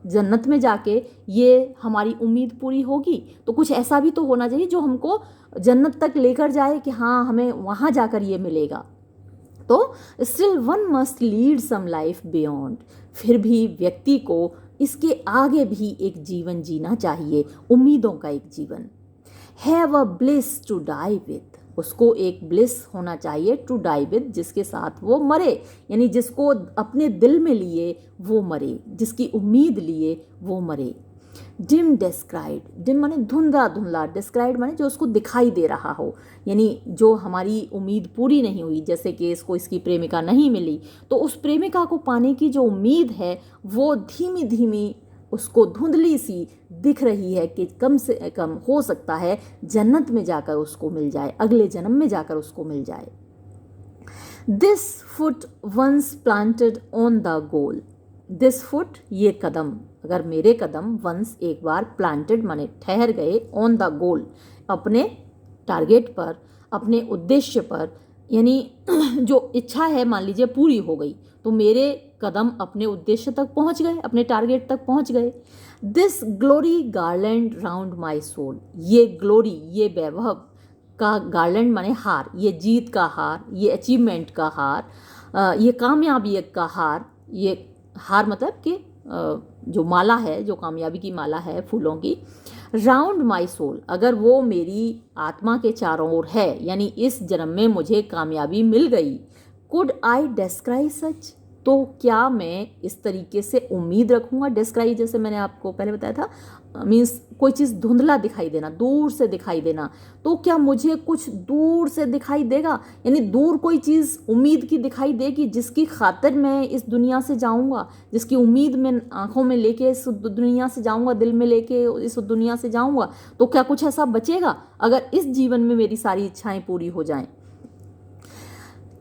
जन्नत में जाके ये हमारी उम्मीद पूरी होगी। तो कुछ ऐसा भी तो होना चाहिए जो हमको जन्नत तक लेकर जाए कि हाँ हमें वहाँ जाकर ये मिलेगा। तो still one must lead some life beyond, फिर भी व्यक्ति को इसके आगे भी एक जीवन जीना चाहिए, उम्मीदों का एक जीवन। Have a bliss to die with, उसको एक ब्लिस होना चाहिए टू डाई विद, जिसके साथ वो मरे, यानी जिसको अपने दिल में लिए वो मरे, जिसकी उम्मीद लिए वो मरे। डिम डिस्क्राइड, डिम माने धुंधला धुंधला, डिस्क्राइड माने जो उसको दिखाई दे रहा हो, यानी जो हमारी उम्मीद पूरी नहीं हुई, जैसे कि इसको इसकी प्रेमिका नहीं मिली, तो उस प्रेमिका को पाने की जो उम्मीद है वो धीमी धीमी उसको धुंधली सी दिख रही है कि कम से कम हो सकता है जन्नत में जाकर उसको मिल जाए, अगले जन्म में जाकर उसको मिल जाए। This foot once planted on the goal, this foot ये कदम, अगर मेरे कदम वंस एक बार प्लांटेड माने ठहर गए, ऑन द गोल अपने टारगेट पर, अपने उद्देश्य पर, यानी जो इच्छा है मान लीजिए पूरी हो गई, तो मेरे कदम अपने उद्देश्य तक पहुंच गए, अपने टारगेट तक पहुंच गए। This glory garland round my soul, ये ग्लोरी ये वैभव का गार्लैंड माने हार, ये जीत का हार, ये अचीवमेंट का हार, ये कामयाबी का हार, ये हार मतलब कि जो माला है, जो कामयाबी की माला है फूलों की, राउंड माई सोल, अगर वो मेरी आत्मा के चारों ओर है, यानी इस जन्म में मुझे कामयाबी मिल गई। कुड आई डिस्क्राइब सच, तो क्या मैं इस तरीके से उम्मीद रखूँगा। डिस्क्राइब जैसे मैंने आपको पहले बताया था, मीन्स कोई चीज़ धुंधला दिखाई देना, दूर से दिखाई देना, तो क्या मुझे कुछ दूर से दिखाई देगा, यानी दूर कोई चीज़ उम्मीद की दिखाई देगी जिसकी खातिर मैं इस दुनिया से जाऊंगा, जिसकी उम्मीद मैं आंखों में लेके इस दुनिया से जाऊंगा, दिल में लेके इस दुनिया से जाऊंगा, तो क्या कुछ ऐसा बचेगा अगर इस जीवन में मेरी सारी इच्छाएं पूरी हो जाएं।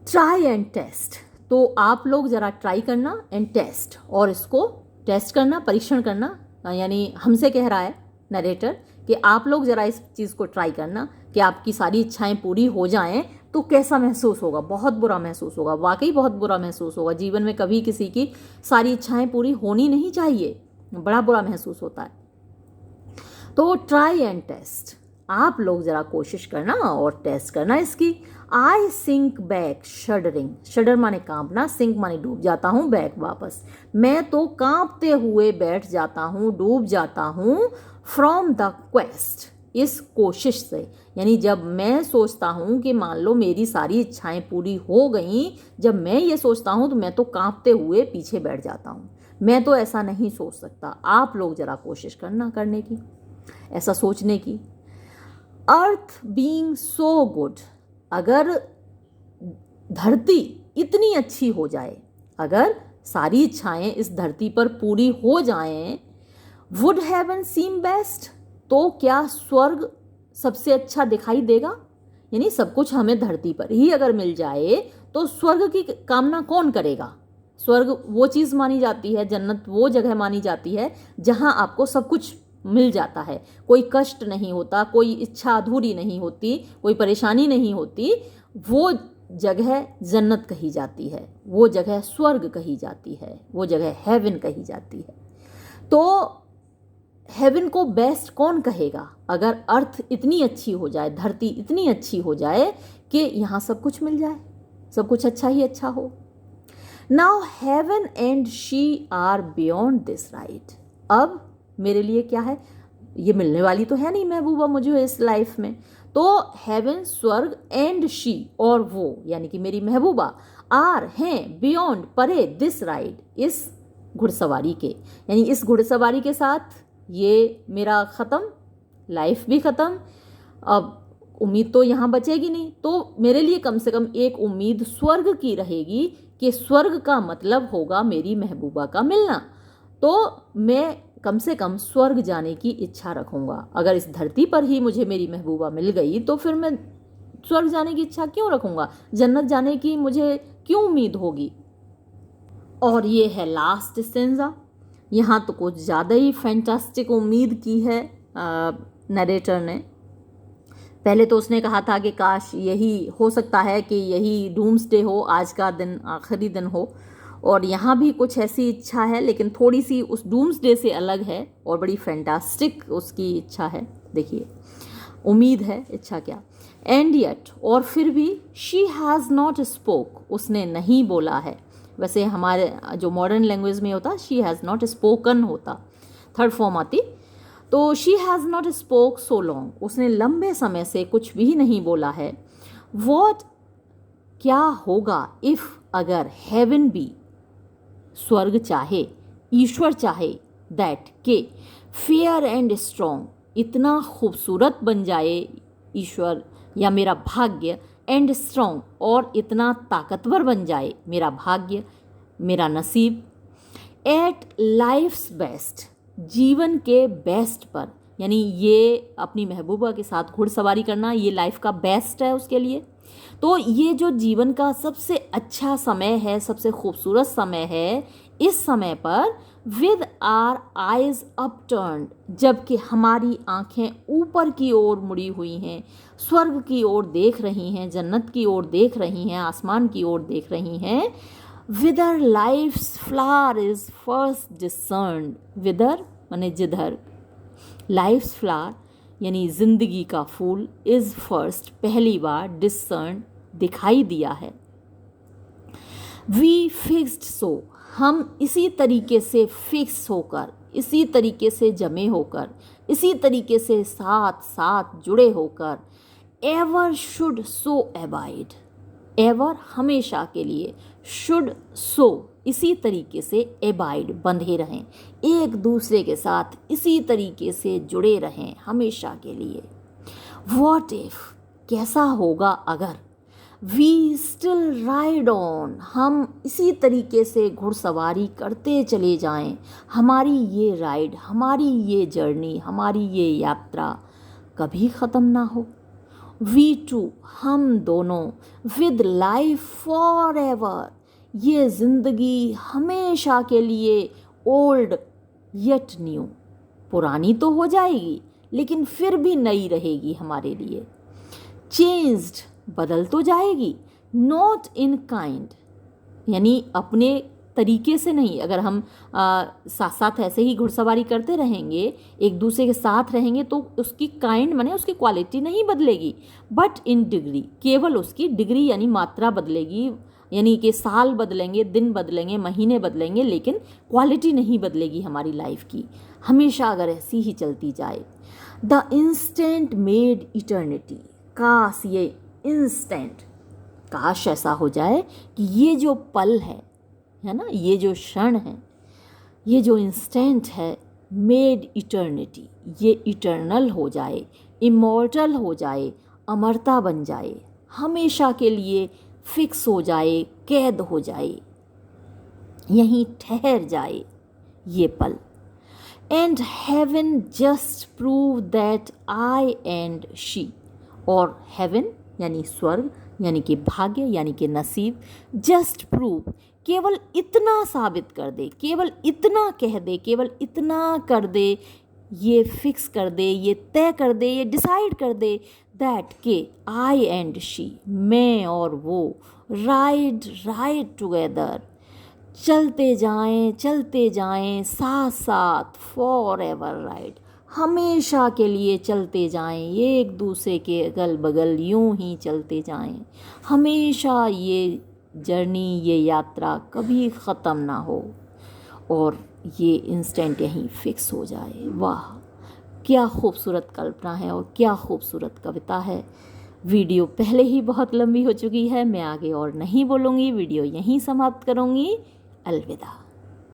ट्राई एंड टेस्ट, तो आप लोग ज़रा ट्राई करना एंड टेस्ट, और इसको टेस्ट करना, परीक्षण करना, यानी हमसे कह रहा है नरेटर कि आप लोग ज़रा इस चीज़ को ट्राई करना कि आपकी सारी इच्छाएं पूरी हो जाएं तो कैसा महसूस होगा। बहुत बुरा महसूस होगा, वाकई बहुत बुरा महसूस होगा। जीवन में कभी किसी की सारी इच्छाएं पूरी होनी नहीं चाहिए, बड़ा बुरा महसूस होता है। तो ट्राई एंड टेस्ट, आप लोग ज़रा कोशिश करना और टेस्ट करना इसकी। आई सिंक बैक शडरिंग, शडर माने कांपना, सिंक माने डूब जाता हूँ, बैक वापस, मैं तो कांपते हुए बैठ जाता हूँ, डूब जाता हूँ, फ्रॉम द क्वेस्ट, इस कोशिश से, यानी जब मैं सोचता हूँ कि मान लो मेरी सारी इच्छाएं पूरी हो गई, जब मैं ये सोचता हूँ तो मैं तो कांपते हुए पीछे बैठ जाता हूँ। मैं तो ऐसा नहीं सोच सकता। आप लोग ज़रा कोशिश करना करने की, ऐसा सोचने की। अर्थ बीइंग सो गुड, अगर धरती इतनी अच्छी हो जाए, अगर सारी इच्छाएं इस धरती पर पूरी हो जाएं, वुड हेवन सीम बेस्ट, तो क्या स्वर्ग सबसे अच्छा दिखाई देगा, यानी सब कुछ हमें धरती पर ही अगर मिल जाए तो स्वर्ग की कामना कौन करेगा। स्वर्ग वो चीज़ मानी जाती है, जन्नत वो जगह मानी जाती है जहां आपको सब कुछ मिल जाता है, कोई कष्ट नहीं होता, कोई इच्छा अधूरी नहीं होती, कोई परेशानी नहीं होती, वो जगह जन्नत कही जाती है, वो जगह स्वर्ग कही जाती है, वो जगह हेवन कही जाती है। तो हेवन को बेस्ट कौन कहेगा अगर अर्थ इतनी अच्छी हो जाए, धरती इतनी अच्छी हो जाए कि यहाँ सब कुछ मिल जाए, सब कुछ अच्छा ही अच्छा हो। Now heaven and she are beyond this right, अब मेरे लिए क्या है, ये मिलने वाली तो है नहीं महबूबा मुझे इस लाइफ में, तो हेवन स्वर्ग एंड शी और वो यानी कि मेरी महबूबा आर हैं बियॉन्ड परे दिस राइड, इस घुड़सवारी के, यानी इस घुड़सवारी के साथ ये मेरा ख़त्म, लाइफ भी ख़त्म, अब उम्मीद तो यहाँ बचेगी नहीं, तो मेरे लिए कम से कम एक उम्मीद स्वर्ग की रहेगी कि स्वर्ग का मतलब होगा मेरी महबूबा का मिलना, तो मैं कम से कम स्वर्ग जाने की इच्छा रखूँगा। अगर इस धरती पर ही मुझे मेरी महबूबा मिल गई तो फिर मैं स्वर्ग जाने की इच्छा क्यों रखूँगा, जन्नत जाने की मुझे क्यों उम्मीद होगी। और ये है लास्ट स्टेंजा, यहाँ तो कुछ ज़्यादा ही फैंटास्टिक उम्मीद की है नरेटर ने। पहले तो उसने कहा था कि काश यही हो सकता है कि यही डूम्सडे हो, आज का दिन आखिरी दिन हो, और यहाँ भी कुछ ऐसी इच्छा है लेकिन थोड़ी सी उस डूम्सडे से अलग है और बड़ी फैंटास्टिक उसकी इच्छा है। देखिए उम्मीद है, इच्छा क्या। एंड येट, और फिर भी शी हैज़ नॉट स्पोक, उसने नहीं बोला है। वैसे हमारे जो मॉडर्न लैंग्वेज में होता शी हैज़ नॉट स्पोकन होता, थर्ड फॉर्म आती। तो she has not spoke so long, उसने लंबे समय से कुछ भी नहीं बोला है। वॉट, क्या होगा, इफ़, अगर, हेवन बी, स्वर्ग चाहे, ईश्वर चाहे, दैट, के, फेयर एंड स्ट्रॉन्ग, इतना खूबसूरत बन जाए ईश्वर या मेरा भाग्य, एंड स्ट्रॉन्ग, और इतना ताकतवर बन जाए मेरा भाग्य, मेरा नसीब, एट लाइफ्स बेस्ट, जीवन के बेस्ट पर, यानी ये अपनी महबूबा के साथ घुड़सवारी करना ये लाइफ का बेस्ट है उसके लिए। तो ये जो जीवन का सबसे अच्छा समय है, सबसे खूबसूरत समय है, इस समय पर विद आर आइज अपटर्न्ड, जबकि हमारी आंखें ऊपर की ओर मुड़ी हुई हैं, स्वर्ग की ओर देख रही हैं, जन्नत की ओर देख रही हैं, आसमान की ओर देख रही हैं। विदर लाइफ्स फ्लावर इज फर्स्ट डिसर्न्ड, विदर माने जिधर, लाइफ्स फ्लावर यानी जिंदगी का फूल, इज फर्स्ट पहली बार, डिसर्न दिखाई दिया है। वी फिक्स्ड सो, हम इसी तरीके से फिक्स होकर, इसी तरीके से जमे होकर, इसी तरीके से साथ साथ जुड़े होकर, ever should so abide, ever हमेशा के लिए, शुड सो इसी तरीके से, एबाइड बंधे रहें, एक दूसरे के साथ इसी तरीके से जुड़े रहें हमेशा के लिए। वॉट इफ, कैसा होगा अगर, वी स्टिल राइड ऑन, हम इसी तरीके से घुड़सवारी करते चले जाएं, हमारी ये राइड, हमारी ये जर्नी, हमारी ये यात्रा कभी ख़त्म ना हो। वी टू, हम दोनों, विद लाइफ फॉर एवर, ये ज़िंदगी हमेशा के लिए, ओल्ड येट न्यू, पुरानी तो हो जाएगी लेकिन फिर भी नई रहेगी हमारे लिए। चेंज्ड, बदल तो जाएगी, नॉट इन काइंड, यानी अपने तरीके से नहीं। अगर हम साथ साथ ऐसे ही घुड़सवारी करते रहेंगे, एक दूसरे के साथ रहेंगे, तो उसकी काइंड माने उसकी क्वालिटी नहीं बदलेगी, बट इन डिग्री, केवल उसकी डिग्री यानी मात्रा बदलेगी, यानी कि साल बदलेंगे, दिन बदलेंगे, महीने बदलेंगे, लेकिन क्वालिटी नहीं बदलेगी हमारी लाइफ की, हमेशा अगर ऐसी ही चलती जाए। द इंस्टेंट मेड इटर्निटी, काश ये इंस्टेंट, काश ऐसा हो जाए कि ये जो पल है ना, ये जो क्षण है, ये जो इंस्टेंट है, मेड इटर्निटी, ये इटर्नल हो जाए, इमॉर्टल हो जाए, अमरता बन जाए, हमेशा के लिए फिक्स हो जाए, कैद हो जाए, यहीं ठहर जाए ये पल। And heaven just prove that I and she, और हेवन यानी स्वर्ग, यानी कि भाग्य, यानी कि नसीब, जस्ट प्रूव, केवल इतना साबित कर दे, केवल इतना कह दे, केवल इतना कर दे, ये फिक्स कर दे, ये तय कर दे, ये डिसाइड कर दे, दैट के आई एंड शी, मैं और वो, राइड टुगेदर, चलते जाएं साथ साथ, फॉर एवर राइड, हमेशा के लिए चलते जाएं, एक दूसरे के अगल बगल यूं ही चलते जाएं, हमेशा ये जर्नी, ये यात्रा कभी ख़त्म ना हो, और ये इंस्टेंट यहीं फिक्स हो जाए। वाह, क्या खूबसूरत कल्पना है और क्या खूबसूरत कविता है। वीडियो पहले ही बहुत लंबी हो चुकी है, मैं आगे और नहीं बोलूँगी, वीडियो यहीं समाप्त करूँगी। अलविदा।